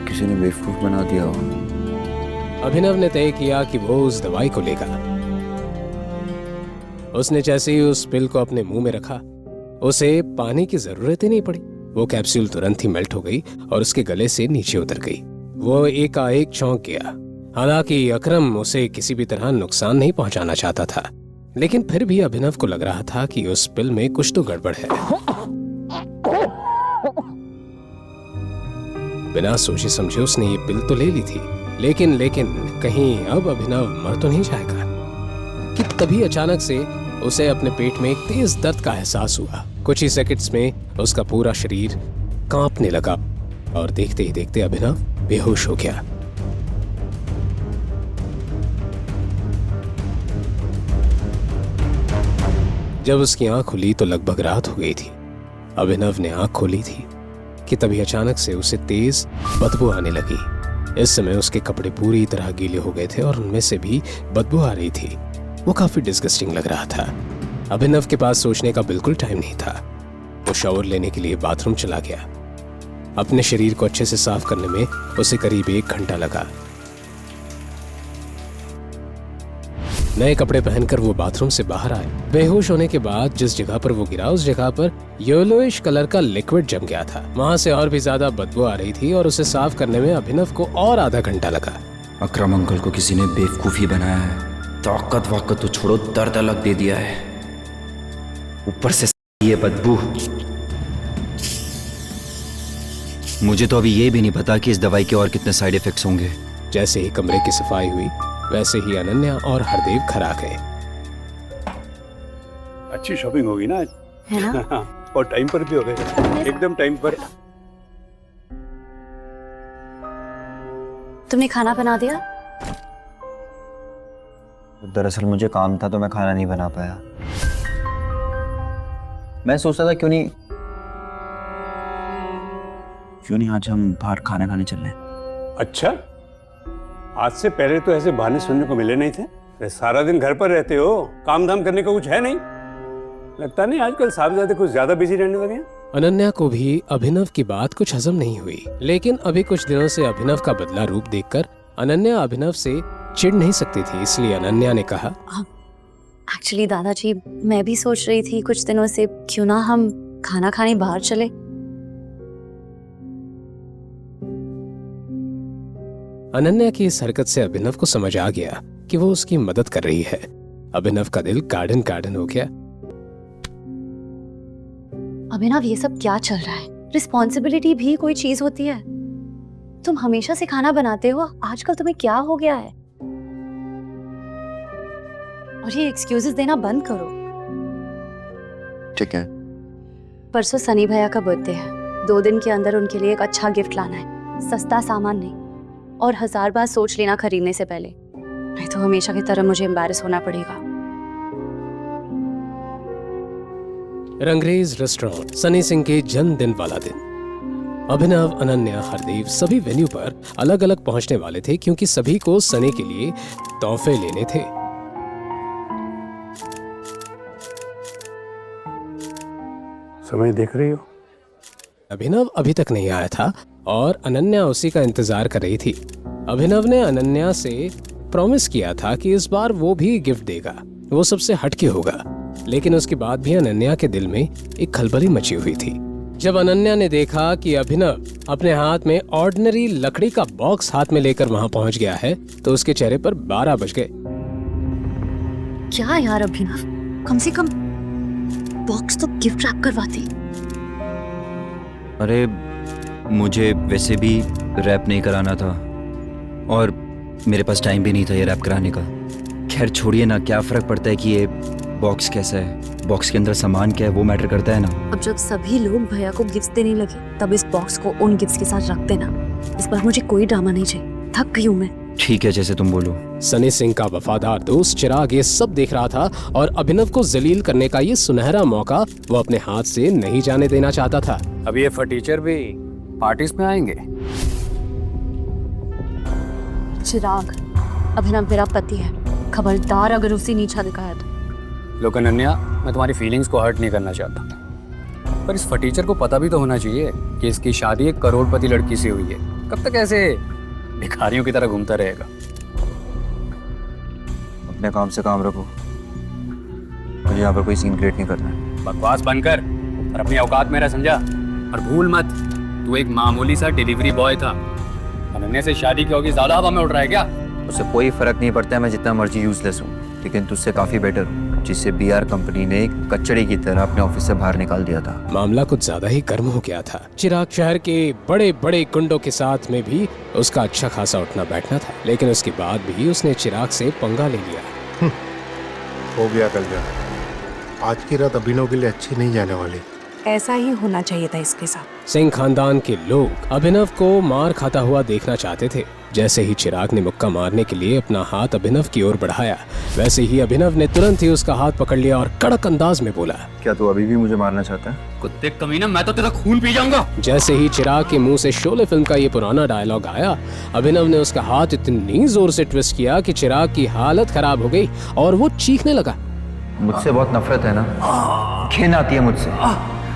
किसी ने बेवकूफ बना दिया हो? अभिनव ने तय किया कि वो उस दवाई को लेगा। उसने जैसे ही उस पिल को अपने मुंह में रखा, उसे पानी की जरूरत ही नहीं पड़ी। वो कैप्सूल तुरंत ही मेल्ट हो गई और उसके गले से नीचे उतर गई। वो एकाएक चौंक गया। हालांकि अकरम उसे किसी भी तरह नुकसान नहीं पहुंचाना चाहता था, लेकिन फिर भी अभिनव को लग रहा था कि उस पिल में कुछ तो गड़बड़ है। बिना सोचे समझे उसने ये पिल तो ले ली थी, लेकिन कहीं अब अभिनव मर तो नहीं जाएगा कि तभी अचानक से उसे अपने पेट में एक तेज दर्द का एहसास हुआ। कुछ ही सेकंड्स में उसका पूरा शरीर कांपने लगा और देखते ही देखते अभिनव बेहोश हो गया। जब उसकी आंख खुली तो लगभग रात हो गई थी। अभिनव ने आंख खोली थी कि तभी अचानक से उसे तेज बदबू आने लगी। इस समय उसके कपड़े पूरी तरह गीले हो गए थे और उनमें से भी बदबू आ रही थी। वो काफी डिस्गस्टिंग लग रहा था। अभिनव के पास सोचने का बिल्कुल टाइम नहीं था। वो शावर लेने के लिए बाथरूम चला गया। अपने शरीर को अच्छे से साफ करने में उसे करीब 1 घंटा लगा। नए कपड़े पहनकर वो बाथरूम से बाहर आए। बेहोश होने के बाद जिस जगह पर वो गिरा, उस जगह पर येलोइश कलर का लिक्विड जम गया था। वहां से और भी ज्यादा बदबू आ रही थी और उसे साफ करने में अभिनव को और आधा घंटा लगा। अकरम अंकल को किसी ने बेवकूफी बनाया है। ताकत वाकत तो छोड़ो, दर्द अलग दे दिया है, ऊपर से ये बदबू। मुझे तो अभी ये भी नहीं पता कि इस दवाई के और कितने साइड इफेक्ट्स होंगे। जैसे ही कमरे की सफाई हुई, वैसे ही अनन्या और हरदेव घर आ गए। अच्छी शॉपिंग होगी ना आज, है ना? और टाइम पर भी हो गए, एकदम टाइम पर। तुमने खाना बना दिया? दरअसल मुझे काम था तो मैं खाना नहीं बना पाया। मैं सोचता था क्यों नहीं आज हम बाहर खाना खाने चल रहे हैं। अच्छा, आज से पहले तो ऐसे बहाने सुनने को मिले नहीं थे। वे सारा दिन घर पर रहते हो, काम धाम करने का कुछ है नहीं। लगता नहीं आजकल साहबजादे कुछ ज्यादा बिजी रहने लगे हैं। अनन्या को भी अभिनव की बात कुछ हजम नहीं हुई, लेकिन अभी कुछ दिनों से अभिनव का बदला रूप देखकर अनन्या अभिनव से चिढ़ नहीं सकती थी। इसलिए अनन्या ने कहा, एक्चुअली दादाजी, मैं भी सोच रही थी कुछ दिनों से क्यों ना हम खाना खाने बाहर चले। अनन्या की इस हरकत से अभिनव को समझ आ गया कि वो उसकी मदद कर रही है। अभिनव का दिल गार्डन हो गया। अभिनव, ये सब क्या चल रहा है? रिस्पॉन्सिबिलिटी भी कोई चीज होती है। तुम हमेशा से खाना बनाते हो, आजकल तुम्हें क्या हो गया है? और ये एक्सक्यूजेस देना बंद करो। ठीक है। परसों सनी भैया का बर्थडे है, 2 दिन के अंदर उनके लिए एक अच्छा गिफ्ट लाना है, सस्ता सामान नहीं, और 1000 बार सोच लेना खरीदने से पहले, नहीं तो हमेशा की तरह मुझे एम्बैरेस होना पड़ेगा। रंगरेज रेस्टोरेंट, सनी सिंह के जन्मदिन वाला दिन। अभिनव, अनन्या, हरदेव सभी वेन्यू पर अलग अलग पहुंचने वाले थे क्योंकि सभी को सनी के लिए तोहफे लेने थे। समय देख रही हो? अभिनव अभी तक नहीं आया था और अनन्या उसी का इंतजार कर रही थी। अभिनव ने अनन्या से प्रॉमिस किया था कि इस बार वो भी गिफ्ट देगा, वो सबसे हटके होगा, लेकिन उसके बाद भी अनन्या के दिल में एक खलबली मची हुई थी। जब अनन्या ने देखा कि अभिनव अपने हाथ में ऑर्डिनरी लकड़ी का बॉक्स हाथ में लेकर वहां पहुंच गया है तो उसके चेहरे पर 12 बज गए। क्या यार अभिनव, कम से कम बॉक्स तो गिफ्ट रैप करवाती। अरे मुझे वैसे भी रैप नहीं कराना था और मेरे पास टाइम भी नहीं था ये रैप कराने का। खैर छोड़िए ना, क्या फ़र्क पड़ता है कि ये बॉक्स कैसा है, बॉक्स के अंदर सामान क्या है वो मैटर करता है ना। अब जब सभी लोग भैया को गिफ्ट देने लगे तब इस बॉक्स को उन गिफ्ट्स के साथ रख देना। इस बार मुझे कोई ड्रामा नहीं चाहिए, थक गई हूँ मैं। ठीक है, जैसे तुम बोलो। सनी सिंह का वफादार दोस्त चिराग ये सब देख रहा था और अभिनव को जलील करने का ये सुनहरा मौका वो अपने हाथ से नहीं जाने देना चाहता था। अब ये फटीचर भी पार्टीज में आएंगे। चिराग, अभिनव मेरा पति है, खबरदार अगर उसे नीचा दिखाया तो। लोग अनन्या, मैं तुम्हारी फीलिंग्स को हर्ट नहीं करना चाहता, पर इस फटीचर को पता भी तो होना चाहिए कि इसकी शादी एक करोड़पति लड़की से हुई है। कब तक ऐसे भिखारियों की तरह घूमता रहेगा? अपने काम से काम रखो, मुझे यहाँ पर कोई सीन क्रिएट नहीं करना है। बकवास बंद कर और अपनी औकात में रह, समझा? और भूल मत, तू एक मामूली सा डिलीवरी बॉय था। अनन्या से शादी की होगी, ज्यादा हवा में उड़ रहा है क्या? उससे कोई फर्क नहीं पड़ता है मैं जितना मर्जी यूजलेस हूँ, लेकिन तुझसे काफी बेटर हूँ, जिससे बीआर कंपनी ने एक कचड़े की तरह अपने ऑफिस से बाहर निकाल दिया था। मामला कुछ ज्यादा ही गर्म हो गया था। चिराग शहर के बड़े बड़े गुंडों के साथ में भी उसका अच्छा खासा उठना बैठना था, लेकिन उसके बाद भी उसने चिराग से पंगा ले लिया। हो गया कल जा, आज की रात अभिनव के लिए अच्छी नहीं जाने वाली। ऐसा ही होना चाहिए था इसके साथ। सिंह खानदान के लोग अभिनव को मार खाता हुआ देखना चाहते थे। जैसे ही चिराग ने मुक्का मारने के लिए अपना हाथ अभिनव की ओर बढ़ाया, वैसे ही अभिनव ने तुरंत ही उसका हाथ पकड़ लिया और कड़क अंदाज में बोला, क्या तू अभी भी मुझे मारना चाहता है? कुत्ते कमीना, मैं तो तेरा खून पी जाऊंगा। जैसे ही चिराग के मुंह से शोले फिल्म का ये पुराना डायलॉग आया, अभिनव ने उसका हाथ इतनी जोर से ट्विस्ट किया कि चिराग की हालत खराब हो गई और वो चीखने लगा। मुझसे बहुत नफरत है ना, घिन आती है मुझसे।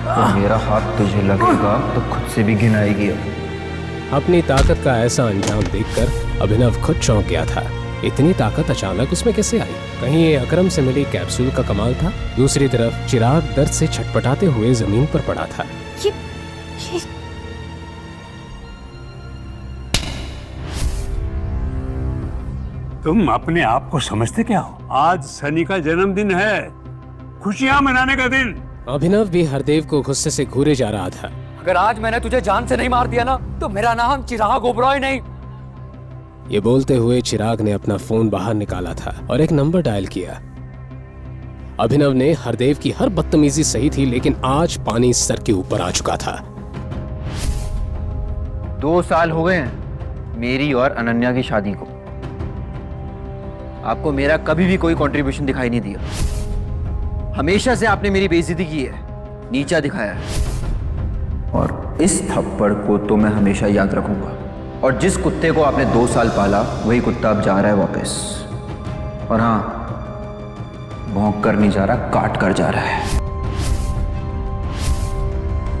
तो मेरा हाथ तुझे लगेगा तो खुद से भी घिन आएगी। अपनी ताकत का ऐसा अंजाम देखकर अभिनव खुद चौंक गया था। इतनी ताकत अचानक उसमें कैसे आई? कहीं ये अकरम से मिली कैप्सूल का कमाल था? दूसरी तरफ चिराग दर्द से छटपटाते हुए जमीन पर पड़ा था। ये तुम अपने आप को समझते क्या हो? आज सनी का जन्मदिन है, खुशियां मनाने का दिन। अभिनव भी हरदेव को गुस्से से घूरे जा रहा था। अगर आज मैंने तुझे जान से नहीं मार दिया ना, तो मेरा नाम चिराग ओबरॉय नहीं। ये बोलते हुए चिराग ने अपना फोन बाहर निकाला था और एक नंबर डायल किया। अभिनव ने हरदेव की हर बदतमीजी सही थी, लेकिन आज पानी सर के ऊपर आ चुका था। 2 साल हो गए हैं मेरी और अनन्या की शादी को। आपको मेरा कभी भी कोई कंट्रीब्यूशन दिखाई नहीं दिया। हमेशा से आपने मेरी बेइज्जती की है, नीचा दिखाया है, और इस थप्पड़ को तो मैं हमेशा याद रखूंगा। और जिस कुत्ते को आपने 2 साल पाला, वही कुत्ता अब जा रहा है वापस। और हाँ, भौंक कर नहीं जा रहा, काट कर जा रहा है।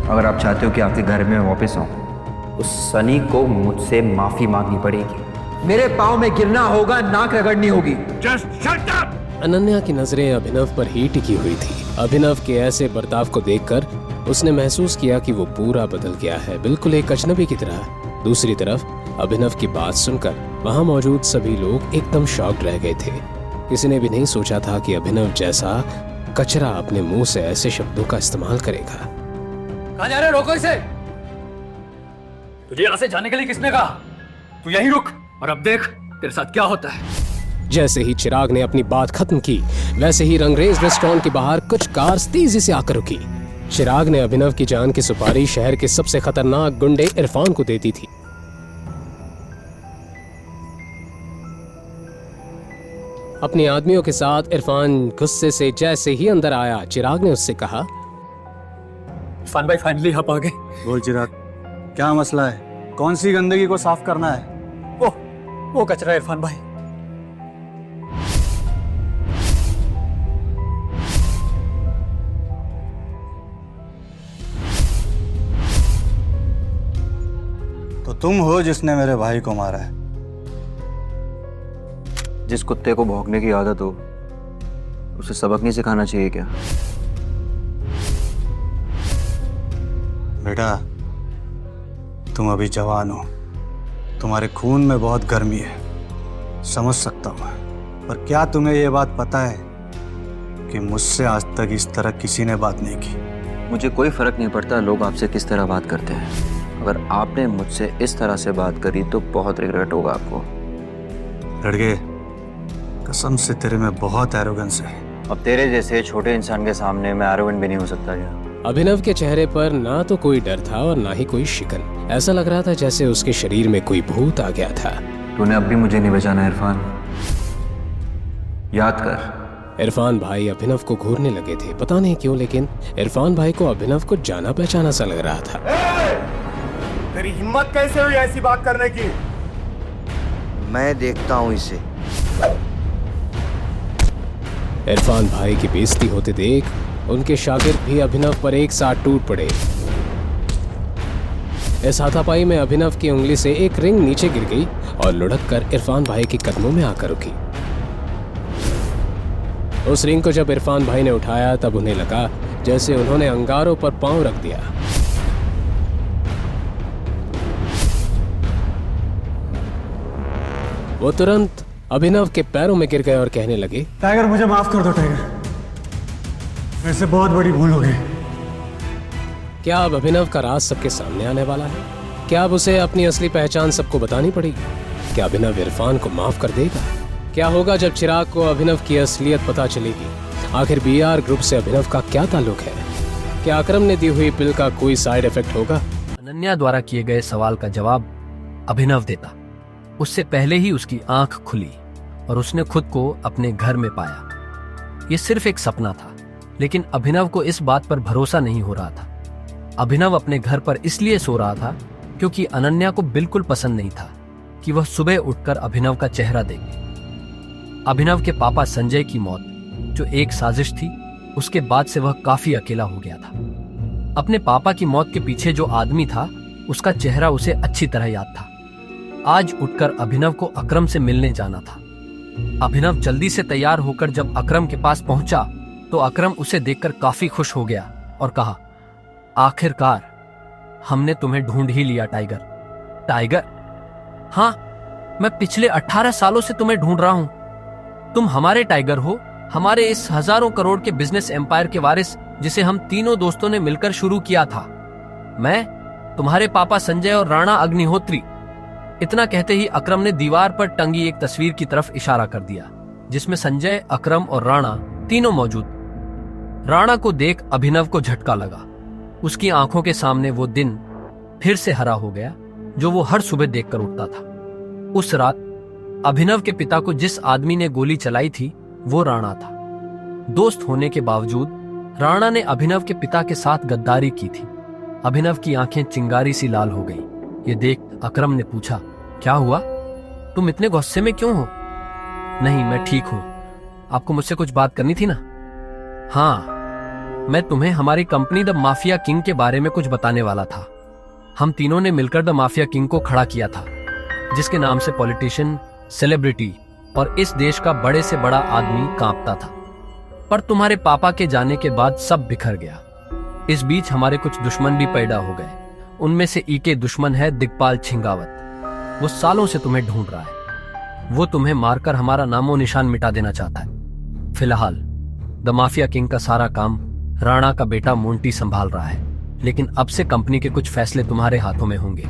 अगर आप चाहते हो कि आपके घर में वापस आऊं, उस सनी को मुझसे माफी मांगनी पड़ेगी। मेरे पाँव में गिरना होगा, नाक रगड़नी होगी। Just shut up! अनन्या की नजरें अभिनव पर ही टिकी हुई थी। अभिनव के ऐसे बर्ताव को देखकर उसने महसूस किया कि वो पूरा बदल गया है, बिल्कुल एक अजनबी की तरह। दूसरी तरफ अभिनव की बात सुनकर वहां मौजूद सभी लोग एकदम शॉक्ड रह गए थे। किसी ने भी नहीं सोचा था कि अभिनव जैसा कचरा अपने मुंह से ऐसे शब्दों का इस्तेमाल करेगा। कहां जा रहे हो? रोको इसे। तुझे यहाँ से जाने के लिए किसने कहा? तू यहीं रुक और अब देख तेरे साथ क्या होता है। जैसे ही चिराग ने अपनी बात खत्म की, वैसे ही रंगरेज रेस्टोरेंट के बाहर कुछ कार्स तेजी से आकर रुकी। चिराग ने अभिनव की जान की सुपारी शहर के सबसे खतरनाक गुंडे इरफान को दे दी थी। अपने आदमियों के साथ इरफान गुस्से से जैसे ही अंदर आया, चिराग ने उससे कहा, इरफान भाई फाइनली आप आ गए। बोल चिराग, क्या मसला है? कौन सी गंदगी को साफ करना है? वो कचरा इरफान भाई। तो तुम हो जिसने मेरे भाई को मारा है। जिस कुत्ते को भौंकने की आदत हो उसे सबक नहीं सिखाना चाहिए क्या? बेटा, तुम अभी जवान हो, तुम्हारे खून में बहुत गर्मी है, समझ सकता हूं, पर क्या तुम्हें यह बात पता है कि मुझसे आज तक इस तरह किसी ने बात नहीं की? मुझे कोई फर्क नहीं पड़ता लोग आपसे किस तरह बात करते हैं। अगर आपने मुझसे इस तरह से बात करी तो बहुत रिग्रेट होगा आपको। लड़के, कसम से तेरे में बहुत एरोगेंस है। अब तेरे जैसे छोटे इंसान के सामने मैं एरोगेंट भी नहीं हो सकता क्या? अभिनव के चेहरे पर ना तो कोई डर था और ना ही कोई शिकन। ऐसा लग रहा था जैसे उसके शरीर में कोई भूत आ गया था। तूने अब भी मुझे नहीं बचाना इरफान, याद कर। इरफान भाई अभिनव को घूरने लगे थे, पता नहीं क्यों, लेकिन इरफान भाई को अभिनव को जाना पहचाना सा लग रहा था। तेरी हिम्मत कैसे हुई ऐसी बात करने की? मैं देखता हूं इसे। इरफान भाई की बेइज्जती होते देख उनके शागिर्द भी अभिनव पर एक साथ टूट पड़े। इस हाथापाई में अभिनव की उंगली से एक रिंग नीचे गिर गई और लुढ़क कर इरफान भाई के कदमों में आकर रुकी। उस रिंग को जब इरफान भाई ने उठाया तब उन्हें लगा जैसे उन्होंने अंगारों पर पांव रख दिया। वो तुरंत अभिनव के पैरों में गिर गए और कहने लगे, टाइगर, मुझे माफ कर दो टाइगर, मेरे से बहुत बड़ी भूल हो गई। क्या अब अभिनव का राज सबके सामने आने वाला है? क्या अब उसे अपनी असली पहचान सबको बतानी पड़ेगी? क्या अभिनव इरफान को माफ कर देगा? क्या होगा जब चिराग को अभिनव की असलियत पता चलेगी? आखिर बीआर ग्रुप से अभिनव का क्या ताल्लुक है? क्या अकरम ने दी हुई पिल का कोई साइड इफेक्ट होगा? अनन्या द्वारा किए गए सवाल का जवाब अभिनव देता। उससे पहले ही उसकी आंख खुली और उसने खुद को अपने घर में पाया। ये सिर्फ एक सपना था, लेकिन अभिनव को इस बात पर भरोसा नहीं हो रहा था। अभिनव अपने घर पर इसलिए सो रहा था क्योंकि अनन्या को बिल्कुल पसंद नहीं था कि वह सुबह उठकर अभिनव का चेहरा देखे। अभिनव के पापा संजय की मौत जो एक साजिश थी, उसके बाद से वह काफी अकेला हो गया था। अपने पापा की मौत के पीछे जो आदमी था उसका चेहरा उसे अच्छी तरह याद था। आज उठकर अभिनव को अकरम से मिलने जाना था। अभिनव जल्दी से तैयार होकर जब अकरम के पास पहुंचा तो अकरम उसे देखकर काफी खुश हो गया और कहा, आखिरकार हमने तुम्हें ढूंढ ही लिया टाइगर। टाइगर? हाँ, मैं पिछले 18 सालों से तुम्हें ढूंढ रहा हूं। तुम हमारे टाइगर हो, हमारे इस हजारों करोड़ के बिजनेस एम्पायर के वारिस जिसे हम तीनों दोस्तों ने मिलकर शुरू किया था। मैं, तुम्हारे पापा संजय और राणा अग्निहोत्री। इतना कहते ही अकरम ने दीवार पर टंगी एक तस्वीर की तरफ इशारा कर दिया जिसमें संजय, अकरम और राणा तीनों मौजूद। राणा को देख अभिनव को झटका लगा। उसकी आंखों के सामने वो दिन फिर से हरा हो गया जो वो हर सुबह देखकर उठता था। उस रात अभिनव के पिता को जिस आदमी ने गोली चलाई थी वो राणा था। दोस्त होने के बावजूद राणा ने अभिनव के पिता के साथ गद्दारी की थी। अभिनव की आंखें चिंगारी सी लाल हो गई। ये देख अकरम ने पूछा, क्या हुआ? तुम इतने गुस्से में क्यों हो? नहीं, मैं ठीक हूं। आपको मुझसे कुछ बात करनी थी ना? हाँ, मैं तुम्हें हमारी कंपनी द माफिया किंग के बारे में कुछ बताने वाला था। हम तीनों ने मिलकर द माफिया किंग को खड़ा किया था, जिसके नाम से पॉलिटिशियन, सेलिब्रिटी और इस देश का बड़े से बड़ा आदमी कांपता था। पर तुम्हारे पापा के जाने के बाद सब बिखर गया। इस बीच हमारे कुछ दुश्मन भी पैदा हो गए। उनमें से एक दुश्मन है दिग्पाल छिंगावत। वो सालों से तुम्हें ढूंढ रहा है। वो तुम्हें मारकर हमारा नामो निशान मिटा देना चाहता है। फिलहाल द माफिया किंग का सारा काम राणा का बेटा मोंटी संभाल रहा है, लेकिन अब से कंपनी के कुछ फैसले तुम्हारे हाथों में होंगे।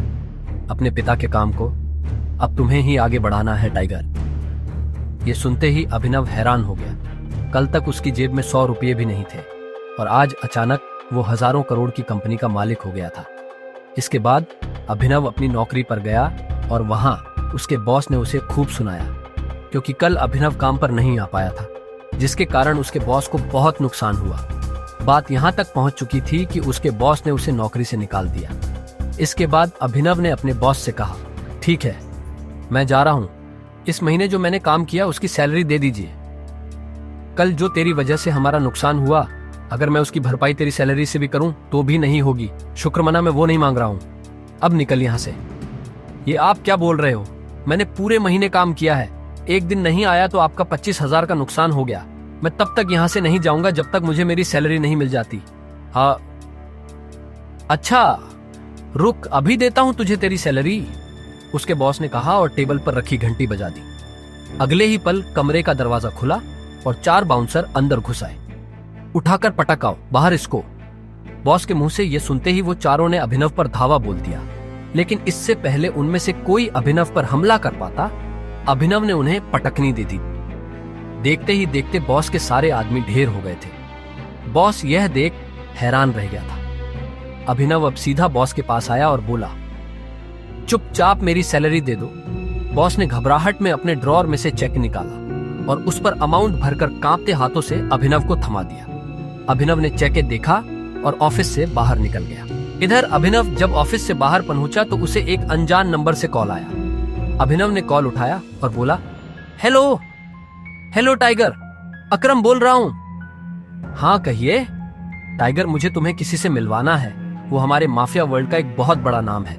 अपने पिता के काम को अब तुम्हें ही आगे बढ़ाना है टाइगर। ये सुनते ही अभिनव हैरान हो गया। कल तक उसकी जेब में 100 रुपये भी नहीं थे और आज अचानक वो हजारों करोड़ की कंपनी का मालिक हो गया था। इसके बाद अभिनव अपनी नौकरी पर गया और वहां उसके बॉस ने उसे खूब सुनाया, क्योंकि कल अभिनव काम पर नहीं आ पाया था, जिसके कारण उसके बॉस को बहुत नुकसान हुआ। बात यहां तक पहुंच चुकी थी कि उसके बॉस ने उसे नौकरी से निकाल दिया। इसके बाद अभिनव ने अपने बॉस से कहा, ठीक है, मैं जा रहा हूं, इस महीने जो मैंने काम किया उसकी सैलरी दे दीजिए। कल जो तेरी वजह से हमारा नुकसान हुआ, अगर मैं उसकी भरपाई तेरी सैलरी से भी करूं तो भी नहीं होगी। शुक्रमना मैं वो नहीं मांग रहा हूं, अब निकल यहां से। ये आप क्या बोल रहे हो? मैंने पूरे महीने काम किया है, एक दिन नहीं आया तो आपका 25,000 का नुकसान हो गया। मैं तब तक यहां से नहीं जाऊंगा जब तक मुझे मेरी सैलरी नहीं मिल जाती। हाँ, अच्छा रुक, अभी देता हूं तुझे तेरी सैलरी, उसके बॉस ने कहा और टेबल पर रखी घंटी बजा दी। अगले ही पल कमरे का दरवाजा खुला और 4 बाउंसर अंदर घुस आए। उठाकर पटक आओ, बाहर इसको। बॉस के मुंह से यह सुनते ही वो चारों ने अभिनव पर धावा बोल दिया, लेकिन इससे पहले उनमें से कोई अभिनव पर हमला कर पाता, अभिनव ने उन्हें पटकनी दे दी। देखते ही देखते बॉस के सारे आदमी ढेर हो गए थे। बॉस यह देख हैरान रह गया था। अभिनव अब सीधा बॉस के पास आया और बोला, चुपचाप मेरी सैलरी दे दो। बॉस ने घबराहट में अपने ड्रॉर में से चेक निकाला और उस पर अमाउंट भरकर कांपते हाथों से अभिनव को थमा दिया। अभिनव ने चेक देखा और ऑफिस से बाहर निकल गया। इधर अभिनव जब ऑफिस से बाहर पहुंचा तो उसे एक अनजान नंबर से कॉल आया। अभिनव ने कॉल उठाया और बोला, हेलो हेलो टाइगर, अकरम बोल रहा हूं। हाँ कहिए। टाइगर, मुझे तुम्हें किसी से मिलवाना है, वो हमारे माफिया वर्ल्ड का एक बहुत बड़ा नाम है,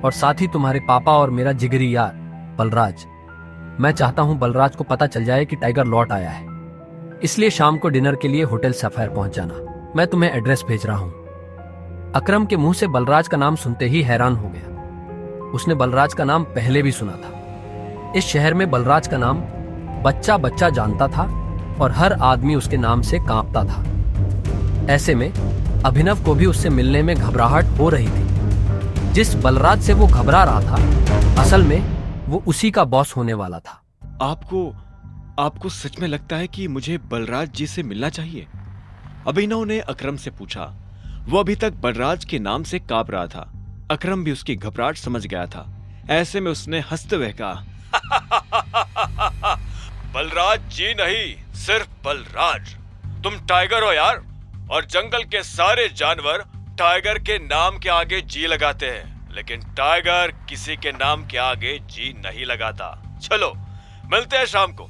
और साथ ही तुम्हारे पापा और मेरा जिगरी यार बलराज। मैं चाहता हूं बलराज को पता चल जाए कि टाइगर लौट आया है, इसलिए शाम को डिनर के लिए होटल सफायर पहुंच जाना। मैं तुम्हें एड्रेस भेज रहा हूं। अकरम के मुंह से बलराज का नाम सुनते ही हैरान हो गया। उसने बलराज का नाम पहले भी सुना था। इस शहर में बलराज का नाम बच्चा बच्चा जानता था और हर आदमी उसके नाम से कांपता था। ऐसे में अभिनव को भी उससे मिलने में घबराहट हो रही थी। जिस बलराज से वो घबरा रहा था, असल में वो उसी का बॉस होने वाला था। आपको सच में लगता है कि मुझे बलराज जी से मिलना चाहिए? अभिनव ने अकरम से पूछा। वो अभी तक बलराज के नाम से कांप रहा था। अकरम भी उसकी घबराहट समझ गया था। ऐसे में उसने हंसते हुए कहा, बलराज जी नहीं, सिर्फ बलराज। तुम टाइगर हो यार, और जंगल के सारे जानवर टाइगर के नाम के आगे जी लगाते हैं, लेकिन टाइगर किसी के नाम के आगे जी नहीं लगाता। चलो मिलते हैं शाम को।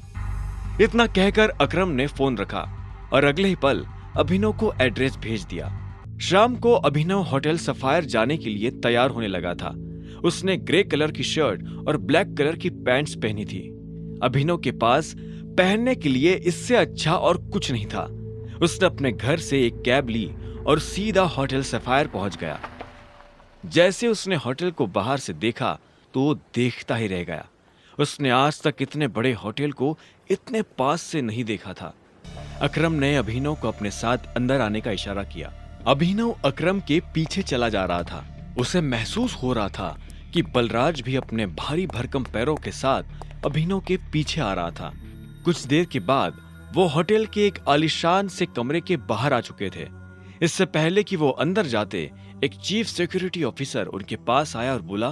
इतना कहकर अकरम ने फोन रखा और अगले ही पल अभिनव को एड्रेस भेज दिया। शाम को अभिनव होटल सफायर जाने के लिए तैयार होने लगा था। उसने ग्रे कलर की शर्ट और ब्लैक कलर की पैंट्स पहनी थी। अभिनव के पास पहनने के लिए इससे अच्छा और कुछ नहीं था। उसने अपने घर से एक कैब ली और सीधा होटल सफायर पहुंच गया। जैसे उसने होटल को बाहर से देखा तो वो देखता ही रह गया। उसने आज तक इतने बड़े होटल को इतने पास से नहीं देखा था। अकरम ने अभिनव को अपने साथ अंदर आने का इशारा किया। अभिनव अकरम के पीछे चला जा रहा था। उसे महसूस हो रहा था कि बलराज भी अपने भारी भरकम पैरों के साथ अभिनव के पीछे आ रहा था। कुछ देर के बाद वो होटल के एक आलीशान से कमरे के बाहर आ चुके थे। इससे पहले कि वो अंदर जाते, एक चीफ सिक्योरिटी ऑफिसर उनके पास आया और बोला,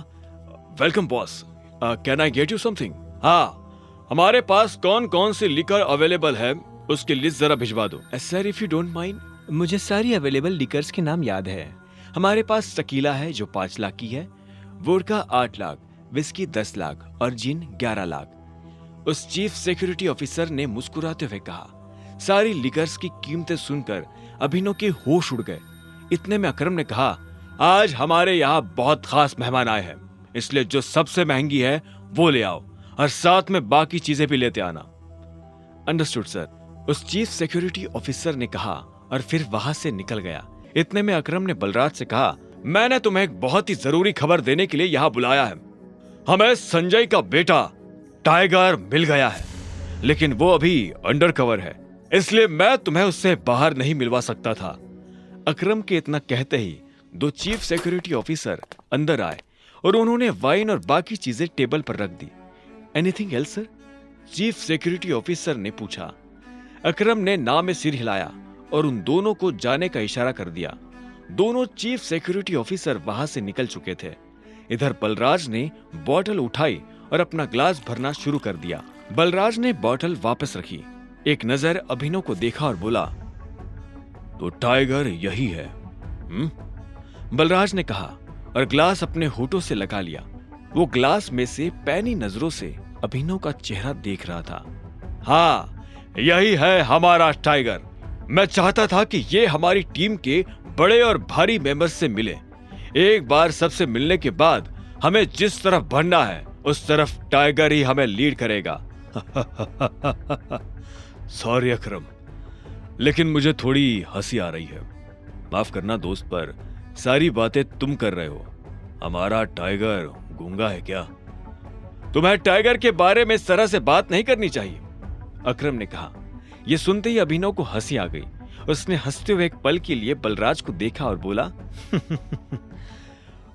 welcome boss, can I get you something? हाँ, हमारे पास कौन कौन सी लिकर अवेलेबल है उसकी लिस्ट जरा भिजवा दो। Sir if you don't mind, मुझे सारी अवेलेबल लिकर्स के नाम याद है। हमारे पास टकीला है जो 5 लाख की है, वोडका 8 लाख, विस्की 10 लाख और जिन 11 लाख। उस चीफ सिक्योरिटी ऑफिसर ने मुस्कुराते हुए कहा। सारी लिकर्स की कीमतें सुनकर अभिनव के होश उड़ गए। इतने में अकरम ने कहा, आज हमारे यहाँ बहुत खास मेहमान आए हैं, इसलिए जो सबसे महंगी है वो ले आओ और साथ में बाकी चीजें भी लेते आना। अंडरस्टूड सर, उस चीफ सिक्योरिटी ऑफिसर ने कहा और फिर वहां से निकल गया। इतने में अकरम ने बलराज से कहा, मैंने तुम्हें एक बहुत ही जरूरी खबर देने के लिए यहाँ बुलाया है। हमें संजय का बेटा टाइगर मिल गया है, लेकिन वो अभी अंडरकवर है, इसलिए मैं तुम्हें उससे बाहर नहीं मिलवा सकता था। अकरम के इतना कहते ही 2 चीफ सिक्योरिटी ऑफिसर अंदर आए और उन्होंने वाइन और बाकी चीजें टेबल पर रख दी। Anything else sir? Chief security officer ने पूछा। अकरम ने ना में सिर हिलाया और उन दोनों को जाने का इशारा कर दिया। दोनों चीफ सिक्योरिटी ऑफिसर वहां से निकल चुके थे। इधर बलराज ने बॉटल उठाई और अपना ग्लास भरना शुरू कर दिया। बलराज ने बॉटल वापस रखी, एक नजर अभिनव को देखा और बोला, तो टाइगर यही है। बलराज ने कहा और ग्लास अपने होठों से लगा लिया। वो ग्लास में से पैनी नजरों से अभिनव का चेहरा देख रहा था। हाँ, यही है हमारा टाइगर। मैं चाहता था कि ये हमारी टीम के बड़े और भारी मेंबर्स से मिले। एक बार सबसे मिलने के बाद हमें जिस तरफ बढ़ना है उस तरफ टाइगर ही हमें लीड करेगा। सॉरी अकरम, लेकिन मुझे थोड़ी हंसी आ रही है। माफ करना दोस्त, पर सारी बातें तुम कर रहे हो। हमारा टाइगर गूंगा है क्या? तुम्हें टाइगर के बारे में इस तरह से बात नहीं करनी चाहिए, अकरम ने कहा। यह सुनते ही अभिनव को हंसी आ गई। उसने हंसते हुए एक पल के लिए बलराज को देखा और बोला,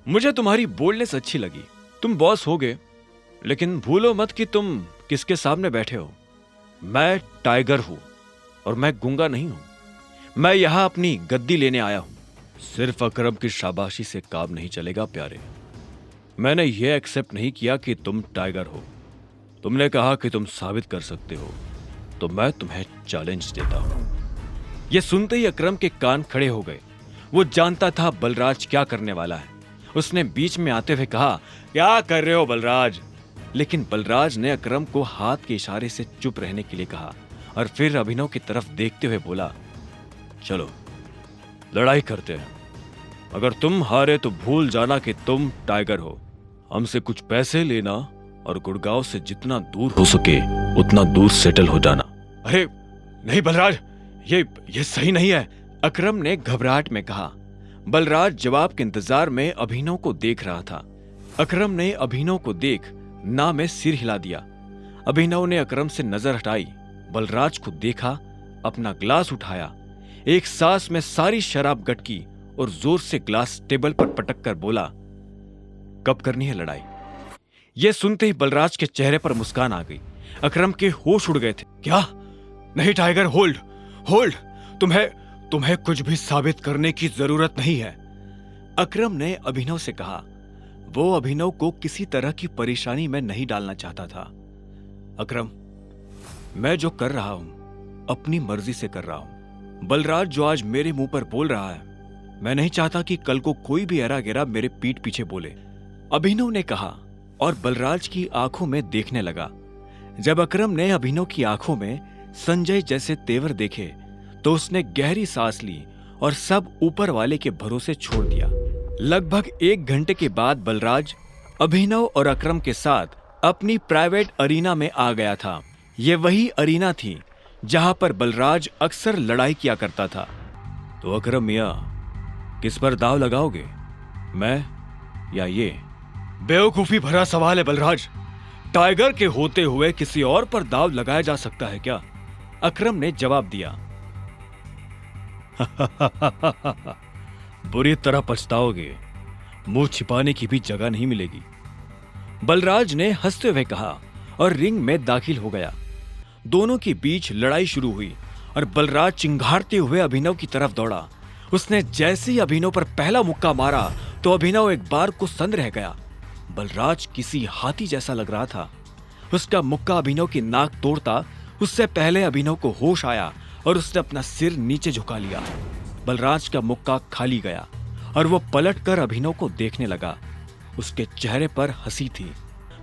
मुझे तुम्हारी बोल्डनेस अच्छी लगी। तुम बॉस हो गए, लेकिन भूलो मत कि तुम किसके सामने बैठे हो। मैं टाइगर हूं और मैं गूंगा नहीं हूं। मैं यहां अपनी गद्दी लेने आया हूं। सिर्फ अकरम की शाबाशी से काम नहीं चलेगा प्यारे। मैंने यह एक्सेप्ट नहीं किया कि तुम टाइगर हो। तुमने कहा कि तुम साबित कर सकते हो, तो मैं तुम्हें चैलेंज देता हूं। यह सुनते ही अकरम के कान खड़े हो गए। वो जानता था बलराज क्या करने वाला है। उसने बीच में आते हुए कहा, क्या कर रहे हो बलराज? लेकिन बलराज ने अकरम को हाथ के इशारे से चुप रहने के लिए कहा और फिर अभिनव की तरफ देखते हुए बोला, चलो लड़ाई करते हैं। अगर तुम हारे तो भूल जाना कि तुम टाइगर हो। हमसे कुछ पैसे लेना और गुड़गांव से जितना दूर हो सके उतना दूर सेटल हो जाना। अरे नहीं बलराज, ये सही नहीं है, अकरम ने घबराहट में कहा। बलराज जवाब के इंतजार में अभिनव को देख रहा था। अकरम ने अभिनव को देख ना में सिर हिला दिया। अभिनव ने अकरम से नजर हटाई, बलराज को देखा, अपना ग्लास उठाया, एक सांस में सारी शराब गटकी और जोर से ग्लास टेबल पर पटक कर बोला, कब करनी है लड़ाई? यह सुनते ही बलराज के चेहरे पर मुस्कान आ गई। अकरम के होश उड़ गए थे। क्या? नहीं टाइगर, होल्ड होल्ड, तुम्हें कुछ भी साबित करने की जरूरत नहीं है, अकरम ने अभिनव से कहा। वो अभिनव को किसी तरह की परेशानी में नहीं डालना चाहता था। अकरम, मैं जो कर रहा हूं अपनी मर्जी से कर रहा हूं। बलराज जो आज मेरे मुंह पर बोल रहा है, मैं नहीं चाहता कि कल को कोई भी एरा गेरा मेरे पीठ पीछे बोले, अभिनव ने कहा और बलराज की आंखों में देखने लगा। जब अकरम ने अभिनव की आंखों में संजय जैसे तेवर देखे तो उसने गहरी सांस ली और सब ऊपर वाले के भरोसे छोड़ दिया। लगभग 1 घंटे के बाद बलराज अभिनव और अकरम के साथ अपनी प्राइवेट अरीना में आ गया था। यह वही अरीना थी जहां पर बलराज अक्सर लड़ाई किया करता था। तो अकरम मियां, किस पर दाव लगाओगे, मैं या ये? बेवकूफी भरा सवाल है बलराज। टाइगर के होते हुए किसी और पर दाव लगाया जा सकता है क्या? अकरम ने जवाब दिया। बुरी तरह पछताओगे, मुंह छिपाने की भी जगह नहीं मिलेगी, बलराज ने हंसते हुए कहा और रिंग में दाखिल हो गया। दोनों के बीच लड़ाई शुरू हुई और बलराज चिंघाड़ते हुए अभिनव की तरफ दौड़ा। उसने जैसे ही अभिनव पर पहला मुक्का मारा तो अभिनव एक बार को सन्न रह गया। बलराज किसी हाथी जैसा लग रहा था। उसका मुक्का अभिनव की नाक तोड़ता उससे पहले अभिनव को होश आया और उसने अपना सिर नीचे झुका लिया। बलराज का मुक्का खाली गया और वो पलटकर अभिनव को देखने लगा। उसके चेहरे पर हंसी थी।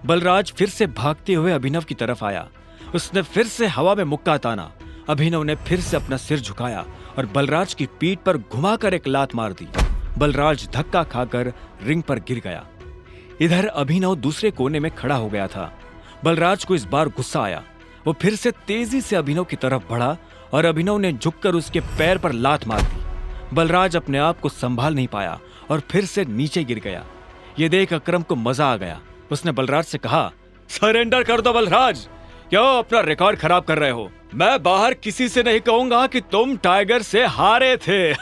बलराज फिर से भागते हुए अभिनव की तरफ आया। उसने फिर से हवा में मुक्का ताना। अभिनव ने फिर से अपना सिर झुकाया और बलराज की पीठ पर घुमाकर एक लात मार दी। बलराज धक्का खाकर रिंग पर गिर गया। इधर अभिनव दूसरे कोने में खड़ा हो गया था। बलराज को इस बार गुस्सा आया। वो फिर से तेजी से अभिनव की तरफ बढ़ा और अभिनव ने झुककर उसके पैर पर लात मार दी। बलराज अपने आप को संभाल नहीं पाया और फिर से नीचे गिर गया। ये देख अकरम को मजा आ गया। उसने बलराज से कहा, सरेंडर कर दो बलराज, क्यों अपना रिकॉर्ड खराब कर रहे हो? मैं बाहर किसी से नहीं कहूंगा कि तुम टाइगर से हारे थे।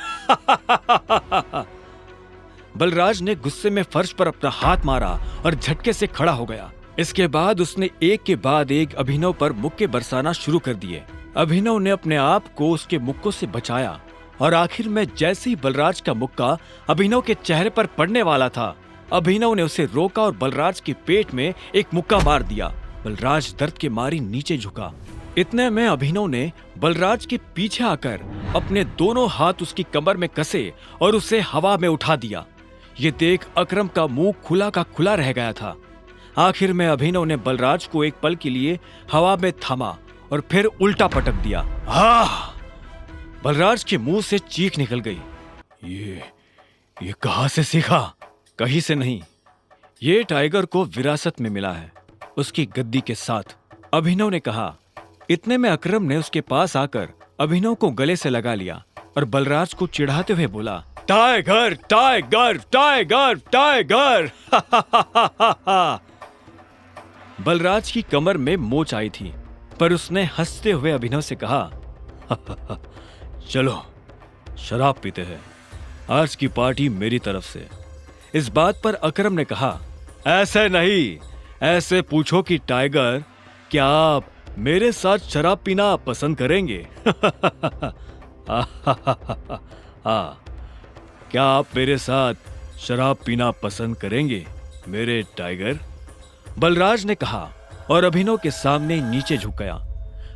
बलराज ने गुस्से में फर्श पर अपना हाथ मारा और झटके से खड़ा हो गया। इसके बाद उसने एक के बाद एक अभिनव पर मुक्के बरसाना शुरू कर दिए। अभिनव ने अपने आप को उसके मुक्कों से बचाया और आखिर में जैसे ही बलराज का मुक्का अभिनव के चेहरे पर पड़ने वाला था, अभिनव ने उसे रोका और बलराज के पेट में एक मुक्का मार दिया। बलराज दर्द के मारी नीचे झुका। इतने में अभिनव ने बलराज के पीछे आकर अपने दोनों हाथ उसकी कमर में कसे और उसे हवा में उठा दिया। ये देख अकरम का मुंह खुला का खुला रह गया था। आखिर में अभिनव ने बलराज को एक पल के लिए हवा में थामा और फिर उल्टा पटक दिया। बलराज के मुंह से चीख निकल गई। ये कहां से सीखा? कहीं से नहीं, ये टाइगर को विरासत में मिला है, उसकी गद्दी के साथ, अभिनव ने कहा। इतने में अकरम ने उसके पास आकर अभिनव को गले से लगा लिया और बलराज को चिढ़ाते हुए बोला, tiger tiger tiger tiger. Balraj की कमर में मोच आई थी, पर उसने हंसते हुए अभिनव से कहा, चलो शराब पीते हैं, आज की पार्टी मेरी तरफ से। इस बात पर अकरम ने कहा, ऐसे नहीं, ऐसे पूछो कि टाइगर, क्या आप मेरे साथ शराब पीना पसंद करेंगे? क्या आप मेरे साथ शराब पीना पसंद करेंगे मेरे टाइगर? बलराज ने कहा और अभिनव के सामने नीचे झुक गया।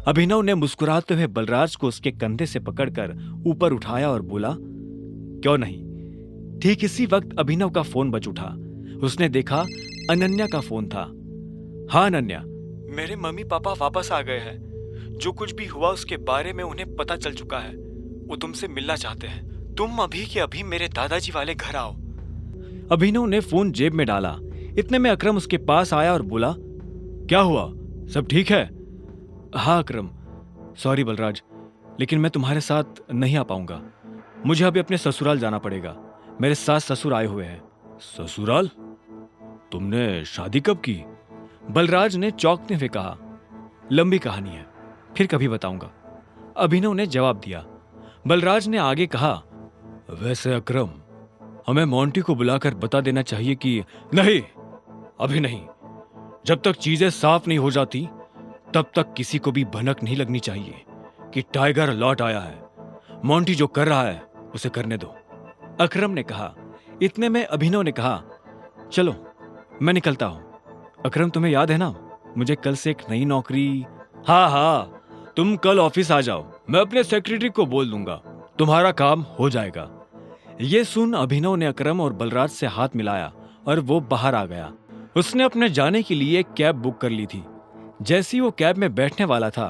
अभिनव ने मुस्कुराते हुए बलराज को उसके कंधे से पकड़कर ऊपर उठाया और बोला, क्यों नहीं। ठीक इसी वक्त अभिनव का फोन बज उठा। उसने देखा अनन्या का फोन था। हाँ अनन्या, मेरे मम्मी पापा वापस आ गए हैं। जो कुछ भी हुआ उसके बारे में उन्हें पता चल चुका है। वो तुमसे मिलना चाहते हैं। तुम अभी के अभी मेरे दादाजी वाले घर आओ। अभिनव ने फोन जेब में डाला। इतने में अकरम उसके पास आया और बोला, क्या हुआ, सब ठीक है? हाँ अकरम, सॉरी बलराज, लेकिन मैं तुम्हारे साथ नहीं आ पाऊंगा। मुझे अभी अपने ससुराल जाना पड़ेगा। मेरे सास ससुर आए हुए हैं। ससुराल? तुमने शादी कब की? बलराज ने चौंकते हुए कहा। लंबी कहानी है, फिर कभी बताऊंगा, अभिनव ने जवाब दिया। बलराज ने आगे कहा, वैसे अकरम, हमें मोंटी को बुलाकर बता देना चाहिए कि नहीं, अभी नहीं, जब तक चीजें साफ नहीं हो जाती तब तक किसी को भी भनक नहीं लगनी चाहिए कि टाइगर लौट आया है। मोंटी जो कर रहा है उसे करने दो, अकरम ने कहा। इतने में अभिनव ने कहा, चलो मैं निकलता हूं। अकरम, तुम्हें याद है ना, मुझे कल से एक नई नौकरी। हाँ, तुम कल ऑफिस आ जाओ, मैं अपने सेक्रेटरी को बोल दूंगा, तुम्हारा काम हो जाएगा। ये सुन अभिनव ने अकरम और बलराज से हाथ मिलाया और वो बाहर आ गया। उसने अपने जाने के लिए एक कैब बुक कर ली थी। जैसे ही वो कैब में बैठने वाला था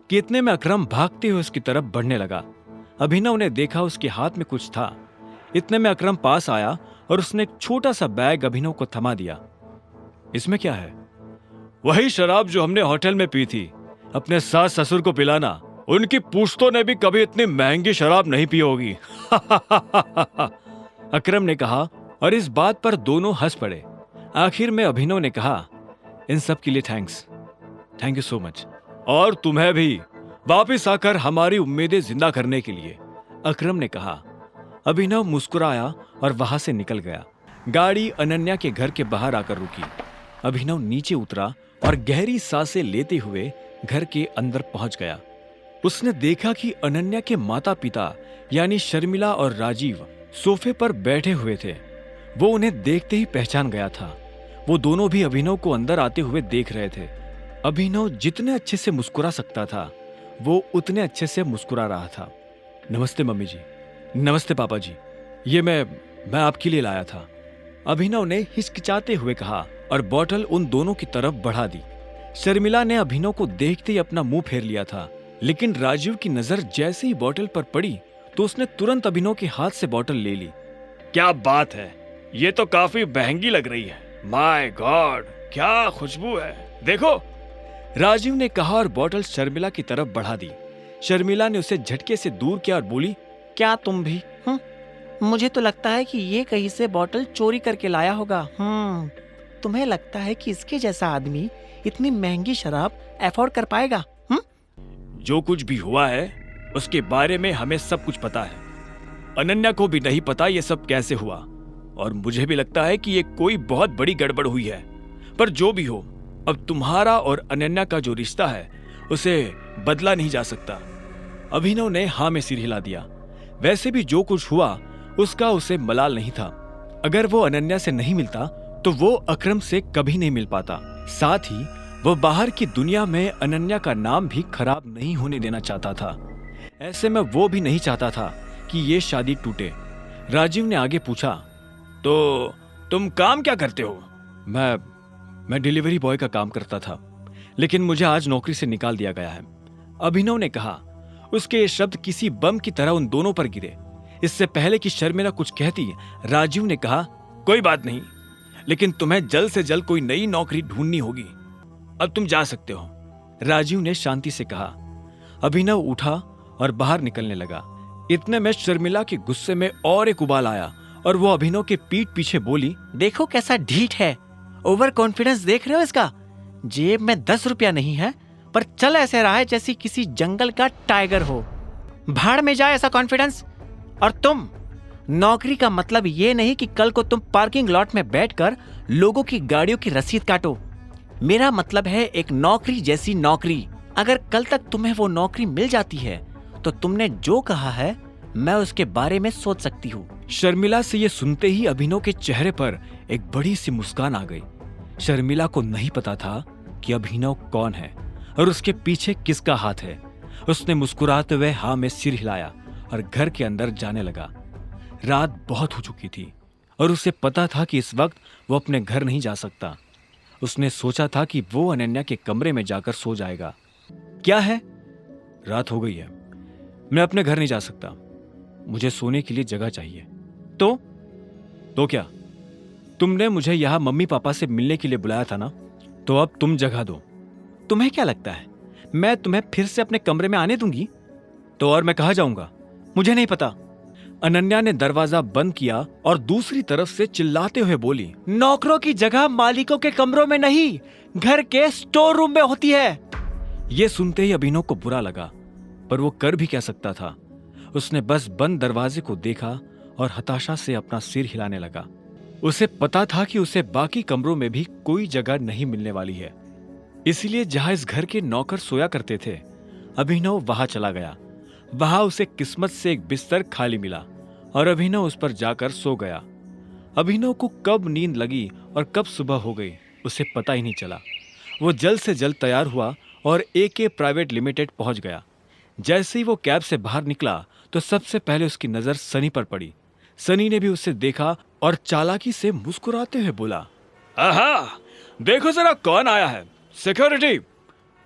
कि इतने में अकरम भागते हुए उसकी तरफ बढ़ने लगा। अभिनव ने देखा उसके हाथ में कुछ था। इतने में अकरम पास आया और उसने एक छोटा सा बैग अभिनव को थमा दिया। इसमें क्या है? वही शराब जो हमने होटल में पी थी, अपने सास ससुर को पिलाना। उनकी पूछतों ने भी कभी इतनी महंगी शराब नहीं पी होगी। अकरम ने कहा और इस बात पर दोनों हंस पड़े। आखिर में अभिनव ने कहा, इन सब के लिए thanks, thank you so much. और तुम्हें भी वापिस आकर हमारी उम्मीदें जिंदा करने के लिए, अकरम ने कहा। अभिनव मुस्कुराया और वहां से निकल गया। गाड़ी अनन्या के घर के बाहर आकर रुकी। अभिनव नीचे उतरा और गहरी सांसें लेते हुए घर के अंदर पहुंच गया। उसने देखा कि अनन्या के माता पिता यानी शर्मिला और राजीव सोफे पर बैठे हुए थे। वो उन्हें देखते ही पहचान गया था। वो दोनों भी अभिनव को अंदर आते हुए देख रहे थे। अभिनव जितने अच्छे से मुस्कुरा सकता था वो उतने अच्छे से मुस्कुरा रहा था। नमस्ते मम्मी जी। नमस्ते पापा जी, ये मैं आपके लिए लाया था, अभिनव ने हिचकिचाते हुए कहा और बोतल उन दोनों की तरफ बढ़ा दी। शर्मिला ने अभिनव को देखते ही अपना मुंह फेर लिया था, लेकिन राजीव की नजर जैसे ही बोतल पर पड़ी तो उसने तुरंत अभिनव के हाथ से बोतल ले ली। क्या बात है, ये तो काफी महंगी लग रही है। माय गॉड, क्या खुशबू है, देखो, राजीव ने कहा और बोतल शर्मिला की तरफ बढ़ा दी। शर्मिला ने उसे झटके से दूर किया और बोली, क्या तुम भी? मुझे तो लगता है कि ये कहीं से बोतल चोरी करके लाया होगा। तुम्हें लगता है कि इसके जैसा आदमी इतनी महंगी शराब अफोर्ड कर पाएगा? जो कुछ भी हुआ है उसके बारे में हमें सब कुछ पता है। अनन्या को भी नहीं पता ये सब कैसे हुआ, और मुझे भी लगता है कि ये कोई बहुत बड़ी गड़बड़ हुई है। पर जो भी हो, अब तुम्हारा और अनन्या का जो रिश्ता है उसे बदला नहीं जा सकता। अभिनव ने हाँ में सिर हिला दिया। वैसे भी जो कुछ हुआ उसका उसे मलाल नहीं था। अगर वो अनन्या से नहीं मिलता तो वो अकरम से कभी नहीं मिल पाता। साथ ही वो बाहर की दुनिया में अनन्या का नाम भी खराब नहीं होने देना चाहता था। ऐसे में वो भी नहीं चाहता था कि ये शादी टूटे। राजीव ने आगे पूछा, तो तुम काम क्या करते हो? मैं डिलीवरी बॉय का काम करता था, लेकिन मुझे आज नौकरी से निकाल दिया गया है, अभिनव ने कहा। उसके ये शब्द किसी बम की तरह उन दोनों पर गिरे। इससे पहले कि शर्मिला कुछ कहती, राजीव ने कहा, कोई बात नहीं, लेकिन तुम्हें जल्द से जल्द कोई नई नौकरी ढूंढनी होगी। अब तुम जा सकते हो, राजीव ने शांति से कहा। अभिनव उठा और बाहर निकलने लगा। इतने में शर्मिला के गुस्से में और एक उबाल आया और वो अभिनव के पीठ पीछे बोली, देखो कैसा ढीठ है, ओवर कॉन्फिडेंस देख रहे हो इसका? जेब में 10 रुपया नहीं है पर चल ऐसे रहा है जैसी किसी जंगल का टाइगर हो। भाड़ में जाए ऐसा कॉन्फिडेंस। और तुम, नौकरी का मतलब ये नहीं कि कल को तुम पार्किंग लॉट में बैठकर लोगों की गाड़ियों की रसीद काटो। मेरा मतलब है एक नौकरी जैसी नौकरी। अगर कल तक तुम्हें वो नौकरी मिल जाती है तो तुमने जो कहा है मैं उसके बारे में सोच सकती हूँ। शर्मिला से ये सुनते ही अभिनव के चेहरे पर एक बड़ी सी मुस्कान आ गई। शर्मिला को नहीं पता था कि अभिनव कौन है और उसके पीछे किसका हाथ है। उसने मुस्कुराते हुए हाँ में सिर हिलाया और घर के अंदर जाने लगा। रात बहुत हो चुकी थी और उसे पता था कि इस वक्त वो अपने घर नहीं जा सकता। उसने सोचा था कि वो अनन्या के कमरे में जाकर सो जाएगा। क्या है, रात हो गई है, मैं अपने घर नहीं जा सकता, मुझे सोने के लिए जगह चाहिए। तो क्या, तुमने मुझे यहां मम्मी पापा से मिलने के लिए बुलाया था ना, तो अब तुम जगह दो। तुम्हें क्या लगता है मैं तुम्हें फिर से अपने कमरे में आने दूंगी? तो और मैं कहाँ जाऊंगा, मुझे नहीं पता। अनन्या ने दरवाजा बंद किया और दूसरी तरफ से चिल्लाते हुए बोली, नौकरों की जगह मालिकों के कमरों में नहीं, घर के स्टोर रूम में होती है। ये सुनते ही अभिनव को बुरा लगा, पर वो कर भी क्या सकता था। उसने बस बंद दरवाजे को देखा और हताशा से अपना सिर हिलाने लगा। उसे पता था कि उसे बाकी कमरों में भी कोई जगह नहीं मिलने वाली है, इसलिए जहां इस घर के नौकर सोया करते थे अभिनव वहां चला गया। वहां उसे किस्मत से एक बिस्तर खाली मिला और अभिनव उस पर जाकर सो गया। अभिनव को कब नींद लगी और कब सुबह हो गई उसे पता ही नहीं चला। वो जल्द से जल्द तैयार हुआ और AK प्राइवेट लिमिटेड पहुंच गया। जैसे ही वो कैब से बाहर निकला तो सबसे पहले उसकी नजर सनी पर पड़ी। सनी ने भी उसे देखा और चालाकी से मुस्कुराते हुए बोला, आहा, देखो जरा कौन आया है, सिक्योरिटी।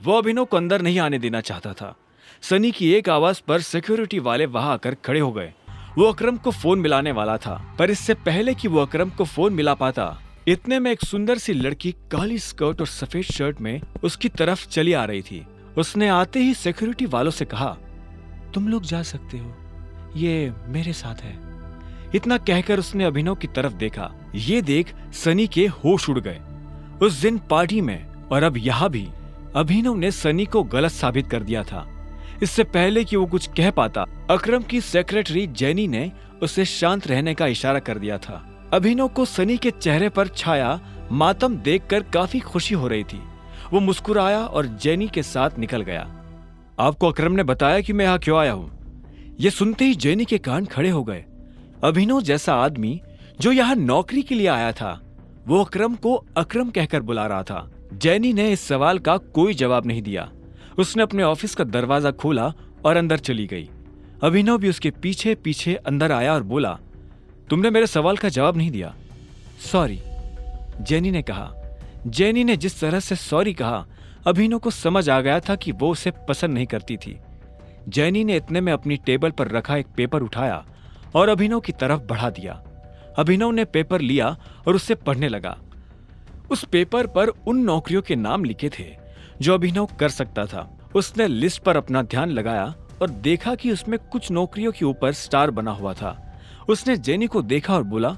वो अभिनव को अंदर नहीं आने देना चाहता था। सनी की एक आवाज पर सिक्योरिटी वाले वहां आकर खड़े हो गए। वो अकरम को फोन मिलाने वाला था, पर इससे पहले कि वो अकरम को फोन मिला पाता, इतने में एक सुंदर सी लड़की काली स्कर्ट और सफेद शर्ट में उसकी तरफ चली आ रही थी। उसने आते ही सिक्योरिटी वालों से कहा, तुम लोग जा सकते हो, ये मेरे साथ है। इतना कहकर उसने अभिनव की तरफ देखा। ये देख सनी के होश उड़ गए। उस दिन पार्टी में और अब यहाँ भी अभिनव ने सनी को गलत साबित कर दिया था। इससे पहले कि वो कुछ कह पाता, अकरम की सेक्रेटरी जेनी ने उसे शांत रहने का इशारा कर दिया था। अभिनव को सनी के चेहरे पर छाया मातम देखकर काफी खुशी हो रही थी। वो मुस्कुराया और जेनी के साथ निकल गया। आपको अकरम ने बताया कि मैं यहाँ क्यों आया हूँ? ये सुनते ही जेनी के कान खड़े हो गए। अभिनव जैसा आदमी जो यहाँ नौकरी के लिए आया था, वो अकरम को अकरम कहकर बुला रहा था। जेनी ने इस सवाल का कोई जवाब नहीं दिया। उसने अपने ऑफिस का दरवाजा खोला और अंदर चली गई। अभिनव भी उसके पीछे पीछे अंदर आया और बोला, तुमने मेरे सवाल का जवाब नहीं दिया। सॉरी, जेनी ने कहा। जेनी ने जिस तरह से सॉरी कहा, अभिनव को समझ आ गया था कि वो उसे पसंद नहीं करती थी। जेनी ने इतने में अपनी टेबल पर रखा एक पेपर उठाया और अभिनव की तरफ बढ़ा दिया। अभिनव ने पेपर लिया और उससे पढ़ने लगा। उस पेपर पर उन नौकरियों के नाम लिखे थे जो अभिनव कर सकता था। उसने लिस्ट पर अपना ध्यान लगाया और देखा कि उसमें कुछ नौकरियों के ऊपर स्टार बना हुआ था। उसने जेनी को देखा और बोला,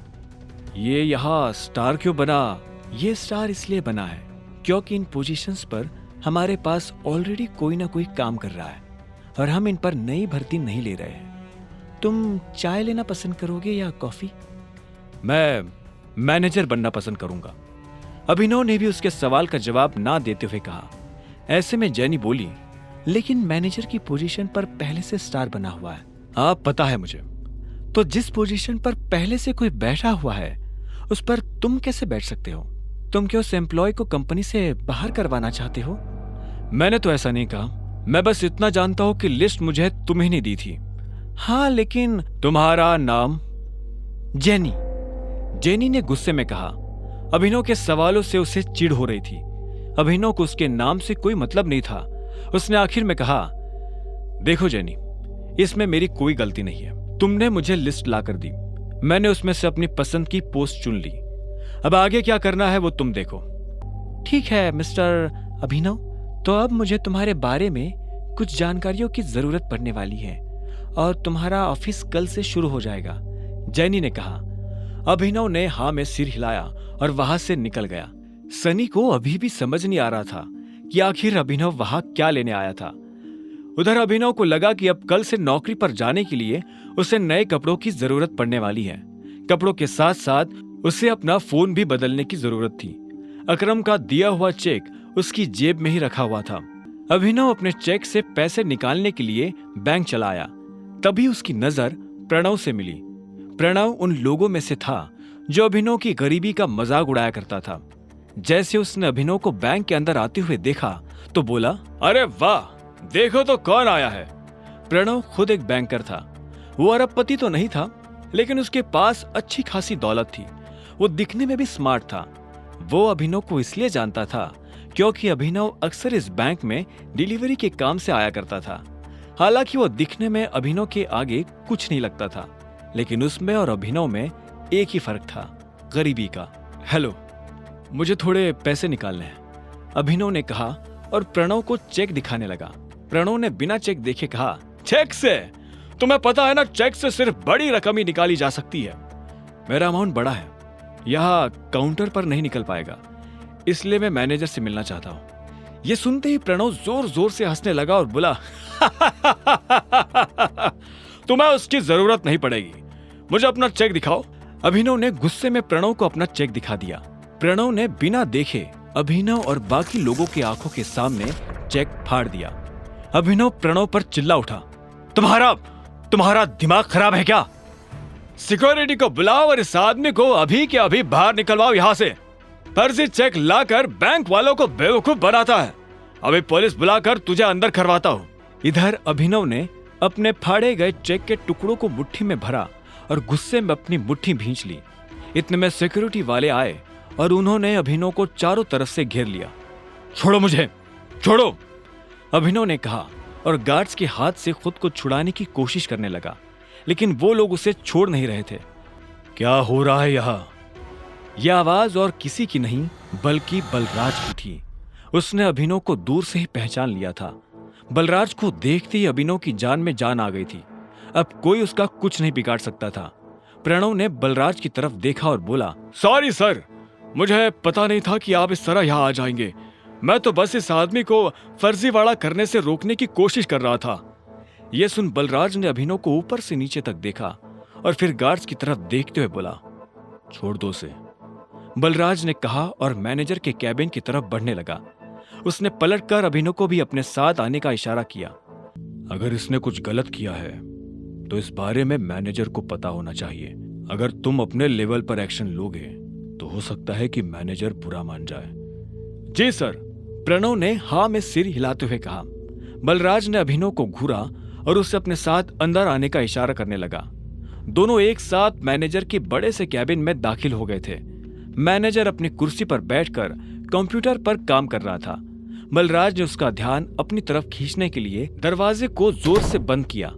ये यहाँ स्टार क्यों बना? ये स्टार इसलिए बना है क्योंकि इन पोजीशंस पर हमारे पास ऑलरेडी कोई ना कोई काम कर रहा है और हम इन पर नई भर्ती नहीं ले रहे हैं। तुम चाय लेना पसंद करोगे या कॉफी? मैं मैनेजर बनना पसंद करूंगा। अभिनव ने भी उसके सवाल का जवाब ना देते हुए कहा। ऐसे में जेनी बोली, लेकिन मैनेजर की पोजीशन पर पहले से स्टार बना हुआ है, आप पता है मुझे। तो जिस पोजीशन पर पहले से कोई बैठा हुआ है उस पर तुम कैसे बैठ सकते हो? तुम क्या उस एम्प्लॉय को कंपनी से बाहर करवाना चाहते हो? मैंने तो ऐसा नहीं कहा। मैं बस इतना जानता हूं कि लिस्ट मुझे तुम्हें नहीं दी थी। हाँ, लेकिन तुम्हारा नाम जेनी। जेनी ने गुस्से में कहा। अभिनव के सवालों से उसे चिढ़ हो रही थी। अभिनव को उसके नाम से कोई मतलब नहीं था। उसने आखिर में कहा, देखो जेनी, इसमें मेरी कोई गलती नहीं है। तुमने मुझे लिस्ट लाकर दी, मैंने उसमें से अपनी पसंद की पोस्ट चुन ली। अब आगे क्या करना है वो तुम देखो। ठीक है मिस्टर अभिनव, तो अब मुझे तुम्हारे बारे में कुछ जानकारियों की जरूरत पड़ने वाली है और तुम्हारा ऑफिस कल से शुरू हो जाएगा, जेनी ने कहा। अभिनव ने हाँ में सिर हिलाया और वहां से निकल गया। सनी को अभी भी समझ नहीं आ रहा था कि आखिर अभिनव वहां क्या लेने आया था। उधर अभिनव को लगा कि अब कल से नौकरी पर जाने के लिए उसे नए कपड़ों की जरूरत पड़ने वाली है। कपड़ों के साथ साथ उसे अपना फोन भी बदलने की जरूरत थी। अकरम का दिया हुआ चेक उसकी जेब में ही रखा हुआ था। अभिनव अपने चेक से पैसे निकालने के लिए बैंक चला आया। तभी उसकी नजर प्रणव से मिली। प्रणव उन लोगों में से था जो अभिनव की गरीबी का मजाक उड़ाया करता था। जैसे उसने अभिनव को बैंक के अंदर आते हुए देखा तो बोला, अरे वाह, देखो तो कौन आया है। प्रणव खुद एक बैंकर था। वो अरबपति तो नहीं था, लेकिन उसके पास अच्छी खासी दौलत थी। वो दिखने में भी स्मार्ट था। वो अभिनव को इसलिए जानता था क्योंकि अभिनव अक्सर इस बैंक में डिलीवरी के काम से आया करता था। हालांकि वो दिखने में अभिनव के आगे कुछ नहीं लगता था, लेकिन उसमें और अभिनव में एक ही फर्क था, गरीबी का। हेलो, मुझे थोड़े पैसे निकालने हैं, अभिनव ने कहा और प्रणव को चेक दिखाने लगा। प्रणव ने बिना चेक देखे कहा, चेक से? तुम्हें पता है ना, चेक से सिर्फ बड़ी रकम ही निकाली जा सकती है। मेरा अमाउंट बड़ा है, यहाँ काउंटर पर नहीं निकल पाएगा, इसलिए मैं मैनेजर से मिलना चाहता हूँ। ये सुनते ही प्रणव जोर जोर से हंसने लगा और बोला, तुम्हें उसकी जरूरत नहीं पड़ेगी, मुझे अपना चेक दिखाओ। अभिनव ने गुस्से में प्रणव को अपना चेक दिखा दिया। प्रणव ने बिना देखे अभिनव और बाकी लोगों की आंखों के सामने चेक फाड़ दिया। अभिनव प्रणव पर चिल्ला उठा, तुम्हारा दिमाग खराब है क्या? सिक्योरिटी को बुलाओ और इस आदमी को अभी के अभी बाहर निकलवाओ यहाँ से। फर्जी चेक लाकर बैंक वालों को बेवकूफ बनाता है। अभी पुलिस बुलाकर तुझे अंदर करवाता हूँ। इधर अभिनव ने अपने फाड़े गए चेक के टुकड़ों को मुट्ठी में भरा और गुस्से में अपनी मुट्ठी भींच ली। इतने में सिक्योरिटी वाले आए और उन्होंने अभिनव को चारों तरफ से घेर लिया। छोड़ो मुझे, छोड़ो, अभिनव ने कहा और गार्ड्स के हाथ से खुद को छुड़ाने की कोशिश करने लगा, लेकिन वो लोग उसे छोड़ नहीं रहे थे। क्या हो रहा है यहाँ? यह आवाज और किसी की नहीं बल्कि बलराज की थी। उसने अभिनव को दूर से ही पहचान लिया था। बलराज को देखते ही अभिनव की जान में जान आ गई थी। अब कोई उसका कुछ नहीं बिगाड़ सकता था। प्रणव ने बलराज की तरफ देखा और बोला, सॉरी सर, मुझे पता नहीं था कि आप इस तरह यहाँ आ जाएंगे। मैं तो बस इस आदमी को फर्जीवाड़ा करने से रोकने की कोशिश कर रहा था। यह सुन बलराज ने अभिनव को ऊपर से नीचे तक देखा और फिर गार्ड्स की तरफ देखते हुए बोला, छोड़ दो उसे, बलराज ने कहा और मैनेजर के कैबिन की तरफ बढ़ने लगा। उसने पलटकर अभिनव को भी अपने साथ आने का इशारा किया। अगर इसने कुछ गलत किया है तो इस बारे में मैनेजर को पता होना चाहिए। अगर तुम अपने लेवल पर एक्शन लोगे तो हो सकता है कि मैनेजर बुरा मान जाए। जी सर, प्रणव ने हाँ में सिर हिलाते हुए कहा। बलराज ने अभिनव को घूरा और उसे अपने साथ अंदर आने का इशारा करने लगा। दोनों एक साथ मैनेजर के बड़े से कैबिन में दाखिल हो गए थे। मैनेजर अपनी कुर्सी पर बैठकर कंप्यूटर पर काम कर रहा था। बलराज ने उसका ध्यान अपनी तरफ खींचने के लिए दरवाजे को जोर से बंद किया।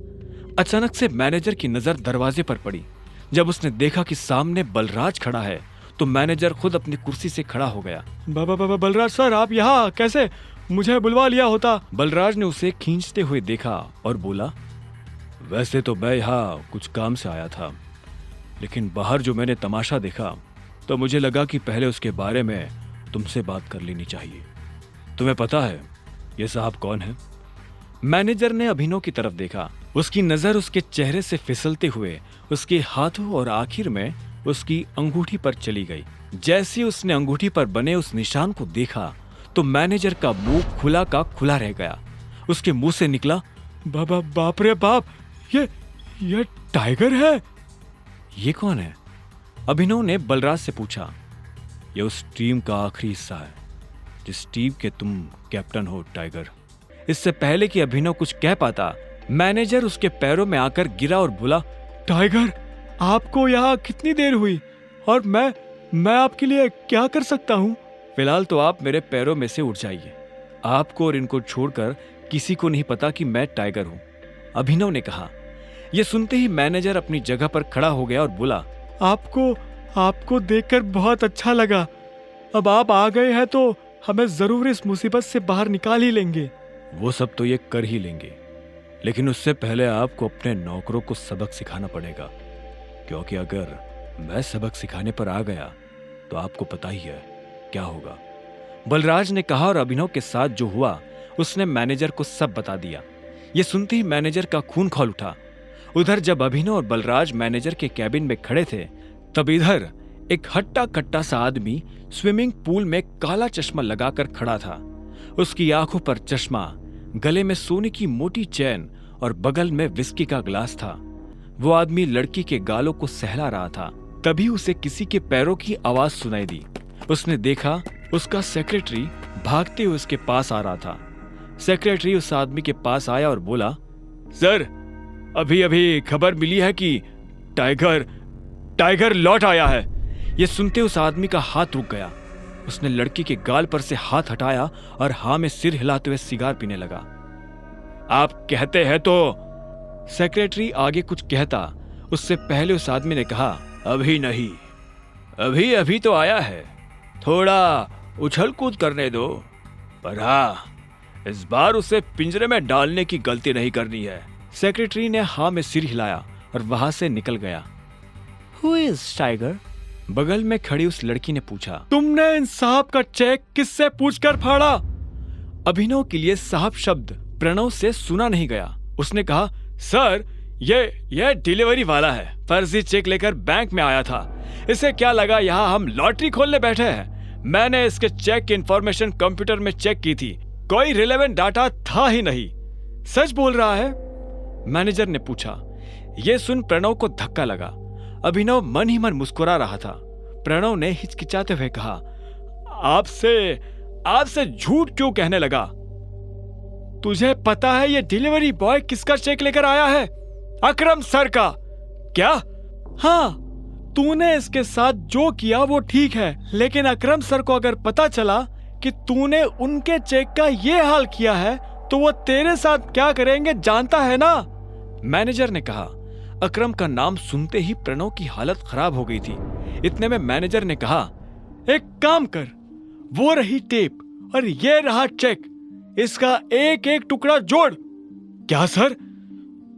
अचानक से मैनेजर की नजर दरवाजे पर पड़ी। जब उसने देखा कि सामने बलराज खड़ा है तो मैनेजर खुद अपनी कुर्सी से खड़ा हो गया। बलराज सर, आप यहाँ कैसे? मुझे बुलवा लिया होता। बलराज ने उसे खींचते हुए देखा और बोला, वैसे तो मैं यहाँ कुछ काम से आया था, लेकिन बाहर जो मैंने तमाशा देखा तो मुझे लगा कि पहले उसके बारे में तुमसे बात कर लेनी चाहिए। तुम्हें पता है ये साहब कौन है? मैनेजर ने अभिनव की तरफ देखा। उसकी नजर उसके चेहरे से फिसलते हुए उसके हाथों और आखिर में उसकी अंगूठी पर चली गई। जैसे उसने अंगूठी पर बने उस निशान को देखा तो मैनेजर का मुंह खुला का खुला रह गया। उसके मुंह से निकला, बाप रे बाप, ये टाइगर है? ये कौन है? अभिनव ने बलराज से पूछा। ये उस टीम का आखिरी हिस्सा है जिस टीम के तुम कैप्टन हो टाइगर। इससे पहले कि अभिनव कुछ कह पाता, मैनेजर उसके पैरों में आकर गिरा और बोला, टाइगर, आपको यहाँ कितनी देर हुई और मैं आपके लिए क्या कर सकता हूँ? फिलहाल तो आप मेरे पैरों में से उठ जाइए। आपको और इनको छोड़कर किसी को नहीं पता कि मैं टाइगर हूँ, अभिनव ने कहा। यह सुनते ही मैनेजर अपनी जगह पर खड़ा हो गया और बोला, आपको देखकर बहुत अच्छा लगा। अब आप आ गए हैं तो हमें जरूर इस मुसीबत से बाहर निकाल ही लेंगे। वो सब तो ये कर ही लेंगे, लेकिन उससे पहले आपको अपने नौकरों को सबक सिखाना पड़ेगा, क्योंकि अगर मैं सबक सिखाने पर आ गया तो आपको पता ही है क्या होगा। बलराज ने कहा और अभिनव के साथ जो हुआ उसने मैनेजर को सब बता दिया। यह सुनते ही मैनेजर का खून खौल उठा। उधर जब अभिनव और बलराज मैनेजर के कैबिन में खड़े थे, तब इधर एक हट्टा कट्टा सा आदमी स्विमिंग पूल में काला चश्मा लगाकर खड़ा था। उसकी आंखों पर चश्मा, गले में सोने की मोटी चैन और बगल में विस्की का ग्लास था। वो आदमी लड़की के गालों को सहला रहा था। तभी उसे किसी के पैरों की आवाज सुनाई दी। उसने देखा उसका सेक्रेटरी भागते हुए उसके पास आ रहा था। सेक्रेटरी उस आदमी के पास आया और बोला, सर, अभी खबर मिली है कि टाइगर लौट आया है। यह सुनते उस आदमी का हाथ रुक गया। उसने लड़की के गाल पर से हाथ हटाया और हाँ में सिर हिलाते हुए सिगार पीने लगा। आप कहते हैं तो? सेक्रेटरी आगे कुछ कहता उससे पहले उस आदमी ने कहा, अभी नहीं, अभी तो आया है, थोड़ा उछल कूद करने दो, पर हाँ, इस बार उसे पिंजरे में डालने की गलती नहीं करनी है। सेक्रेटरी ने हाँ में सिर हिलाया और वहां से निकल गया। Who is tiger? बगल में खड़ी उस लड़की ने पूछा। तुमने इन साहब का चेक किससे पूछकर फाड़ा? अभिनव के लिए साहब शब्द प्रणव से सुना नहीं गया। उसने कहा, सर, ये डिलीवरी वाला है, फर्जी चेक लेकर बैंक में आया था। इसे क्या लगा यहाँ हम लॉटरी खोलने बैठे हैं? मैंने इसके चेक की इंफॉर्मेशन कंप्यूटर में चेक की थी, कोई रिलेवेंट डाटा था ही नहीं। सच बोल रहा है? मैनेजर ने पूछा। यह सुन प्रणव को धक्का लगा। अभिनव मन ही मन मुस्कुरा रहा था। प्रणव ने हिचकिचाते हुए कहा, आपसे झूठ क्यों कहने लगा? तुझे पता है ये डिलीवरी बॉय किसका चेक लेकर आया है? अकरम सर का। क्या? हाँ, तूने इसके साथ जो किया वो ठीक है, लेकिन अकरम सर को अगर पता चला कि तूने उनके चेक का ये हाल किया है तो वो तेरे साथ क्या करेंगे जानता है ना? मैनेजर ने कहा। अकरम का नाम सुनते ही प्रणव की हालत खराब हो गई थी। इतने में मैनेजर ने कहा, एक काम कर, वो रही टेप और ये रहा चेक, इसका एक एक टुकड़ा जोड़। क्या सर,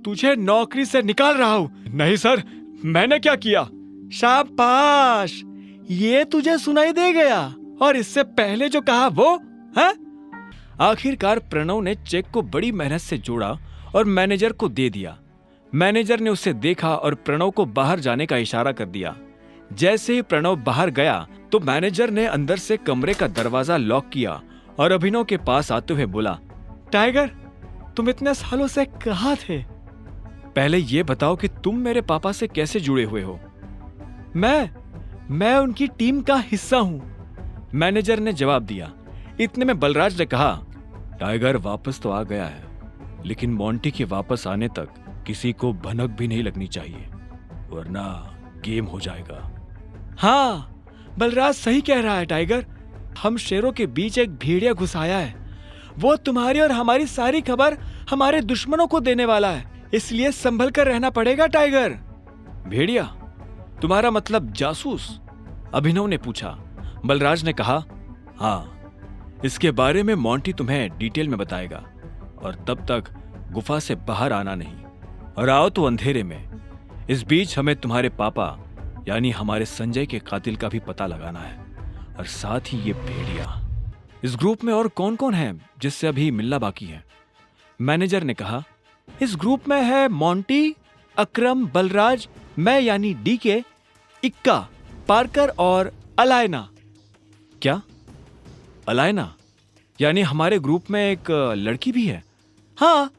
तुझे नौकरी से निकाल रहा हूं? नहीं सर, मैंने क्या किया? शाबाश, ये तुझे सुनाई दे गया, और इससे पहले जो कहा वो है? आखिरकार प्रणव ने चेक को बड़ी मेहनत से जोड़ा और मैनेजर को दे दिया। मैनेजर ने उसे देखा और प्रणव को बाहर जाने का इशारा कर दिया। जैसे ही प्रणव बाहर गया तो मैनेजर ने अंदर से कमरे का दरवाजा लॉक किया और अभिनव के पास आते हुए बोला, टाइगर, तुम इतने सालों से कहाँ थे? पहले ये बताओ कि तुम मेरे पापा से कैसे जुड़े हुए हो? मैं उनकी टीम का हिस्सा हूं, मैनेजर ने जवाब दिया। इतने में बलराज ने कहा, टाइगर वापस तो आ गया है, लेकिन मोंटी के वापस आने तक किसी को भनक भी नहीं लगनी चाहिए, वरना गेम हो जाएगा। हाँ, बलराज सही कह रहा है टाइगर, हम शेरों के बीच एक भेड़िया घुस आया है। वो तुम्हारी और हमारी सारी खबर हमारे दुश्मनों को देने वाला है, इसलिए संभल कर रहना पड़ेगा टाइगर। भेड़िया? तुम्हारा मतलब जासूस? अभिनव ने पूछा। बलराज ने कहा, हाँ, इसके बारे में मोंटी तुम्हें डिटेल में बताएगा, और तब तक गुफा से बाहर आना नहीं, और आओ तो अंधेरे में। इस बीच हमें तुम्हारे पापा यानी हमारे संजय के कातिल का भी पता लगाना है, और साथ ही ये भेड़िया। इस ग्रुप में और कौन कौन है जिससे अभी मिलना बाकी है? मैनेजर ने कहा, इस ग्रुप में है मोंटी, अकरम, बलराज, मैं यानी डीके, इक्का, पार्कर और अलायना। क्या? अलायना? यानी हमारे ग्रुप में एक लड़की भी है? हाँ,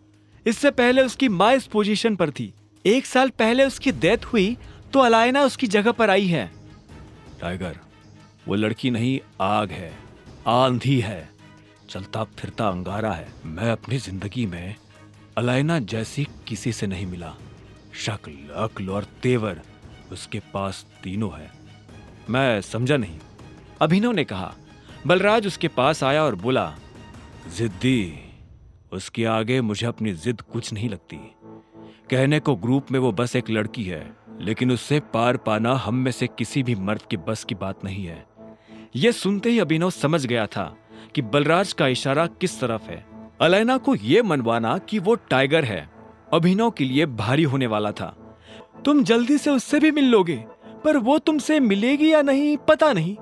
इससे पहले उसकी माँ इस पोजीशन पर थी, 1 साल पहले उसकी डेथ हुई तो अलायना उसकी जगह पर आई है। टाइगर, वो लड़की नहीं, आग है, आंधी है, चलता फिरता अंगारा है। मैं अपनी जिंदगी में अलायना जैसी किसी से नहीं मिला। शक्ल, अक्ल और तेवर उसके पास तीनों है। मैं समझा नहीं। अभिनव ने कहा। बलराज उसके पास आया और बोला, जिद्दी, उसके आगे मुझे अपनी जिद कुछ नहीं लगती। कहने को ग्रुप में वो बस एक लड़की है, लेकिन उससे पार पाना हम में से किसी भी मर्द के बस की बात नहीं है। यह सुनते ही अभिनव समझ गया था कि बलराज का इशारा किस तरफ है। अलायना को यह मनवाना कि वो टाइगर है अभिनव के लिए भारी होने वाला था। तुम जल्दी से उससे भी मिल लोगे, पर वो तुमसे मिलेगी या नहीं पता नहीं।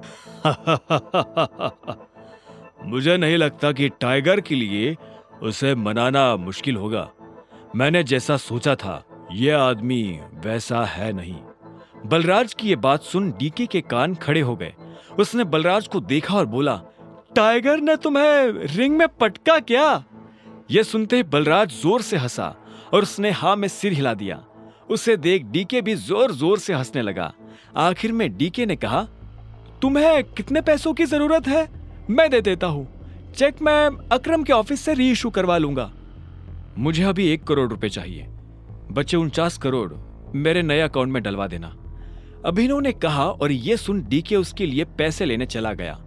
मुझे नहीं लगता कि टाइगर के लिए उसे मनाना मुश्किल होगा। मैंने जैसा सोचा था यह आदमी वैसा है नहीं। बलराज की यह बात सुन डीके के कान खड़े हो गए। उसने बलराज को देखा और बोला, टाइगर ने तुम्हें रिंग में पटका क्या? यह सुनते ही बलराज जोर से हंसा और उसने हाँ में सिर हिला दिया। उसे देख डीके भी जोर जोर से हंसने लगा। आखिर में डीके ने कहा, तुम्हें कितने पैसों की जरूरत है? मैं दे देता हूं। चेक मैं अकरम के ऑफिस से री इशू करवा लूंगा। मुझे अभी 1 करोड़ रुपए चाहिए, बचे 49 करोड़ मेरे नए अकाउंट में डलवा देना, अभिनव ने कहा। और यह सुन डीके उसके लिए पैसे लेने चला गया।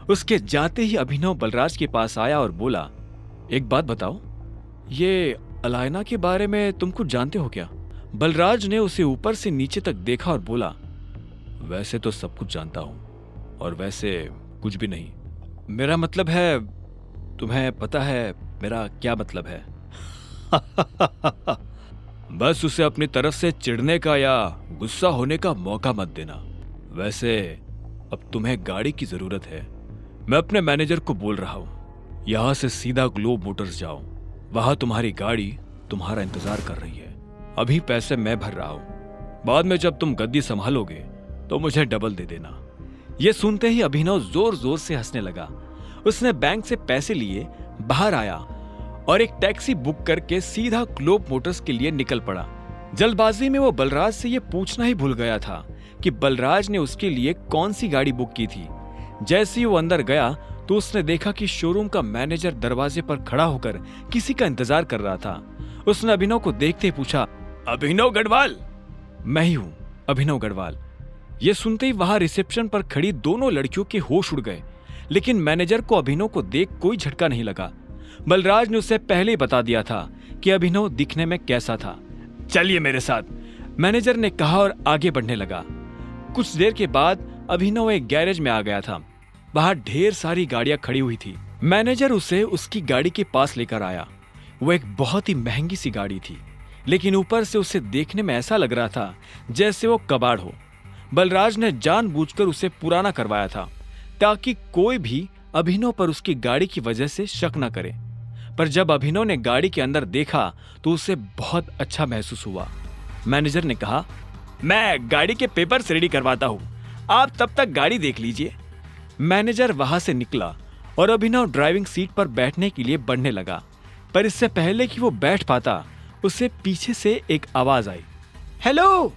उसके जाते ही अभिनव बलराज के पास आया और बोला, एक बात बताओ, ये अलायना के बारे में तुम कुछ जानते हो क्या? बलराज ने उसे ऊपर से नीचे तक देखा और बोला, वैसे तो सब कुछ जानता हूं, और वैसे कुछ भी नहीं। मेरा मतलब है, तुम्हें पता है मेरा क्या मतलब है? बस उसे अपनी तरफ से चिढ़ने का या गुस्सा होने का मौका मत देना। वैसे अब तुम्हें गाड़ी की जरूरत है। मैं अपने मैनेजर को बोल रहा हूं, यहां से सीधा ग्लोब मोटर्स जाओ। वहां तुम्हारी गाड़ी तुम्हारा इंतजार कर रही है। अभी पैसे मैं भर रहा हूं, बाद में जब तुम गद्दी संभालोगे तो मुझे डबल दे देना। यह सुनते ही अभिनव जोर जोर से हंसने लगा। उसने बैंक से पैसे लिए बाहर आया और एक टैक्सी बुक करके सीधा ग्लोब मोटर्स के लिए निकल पड़ा। जल्दबाजी में वो बलराज से यह पूछना ही भूल गया था कि बलराज ने उसके लिए कौन सी गाड़ी बुक की थी। जैसे ही वो अंदर गया तो उसने देखा कि शोरूम का मैनेजर दरवाजे पर खड़ा होकर किसी का इंतजार कर रहा था। उसने अभिनव को देखते ही पूछा, अभिनव गढ़वाल? मैं ही हूं, अभिनव गढ़वाल। यह सुनते ही वहां रिसेप्शन पर खड़ी दोनों लड़कियों के होश उड़ गए, लेकिन मैनेजर को अभिनव को देख कोई झटका नहीं लगा। बलराज ने उसे पहले ही बता दिया था कि अभिनव दिखने में कैसा था। चलिए मेरे साथ, मैनेजर ने कहा और आगे बढ़ने लगा। कुछ देर के बाद अभिनव एक गैरेज में आ गया था। बाहर ढेर सारी गाड़ियां खड़ी हुई थी। मैनेजर उसे उसकी गाड़ी के पास लेकर आया। वो एक बहुत ही महंगी सी गाड़ी थी, लेकिन ऊपर से उसे देखने में ऐसा लग रहा था जैसे वो कबाड़ हो। बलराज ने जानबूझकर उसे पुराना करवाया था ताकि कोई भी अभिनव पर उसकी गाड़ी की वजह से शक न करे। पर जब अभिनव ने गाड़ी के अंदर देखा तो उसे बहुत अच्छा महसूस हुआ। मैनेजर ने कहा, मैं गाड़ी के पेपर्स रेडी करवाता हूं, आप तब तक गाड़ी देख लीजिए। मैनेजर वहां से निकला और अभिनव ड्राइविंग सीट पर बैठने के लिए बढ़ने लगा, पर इससे पहले कि वो बैठ पाता उसे पीछे से एक आवाज आई, हेलो।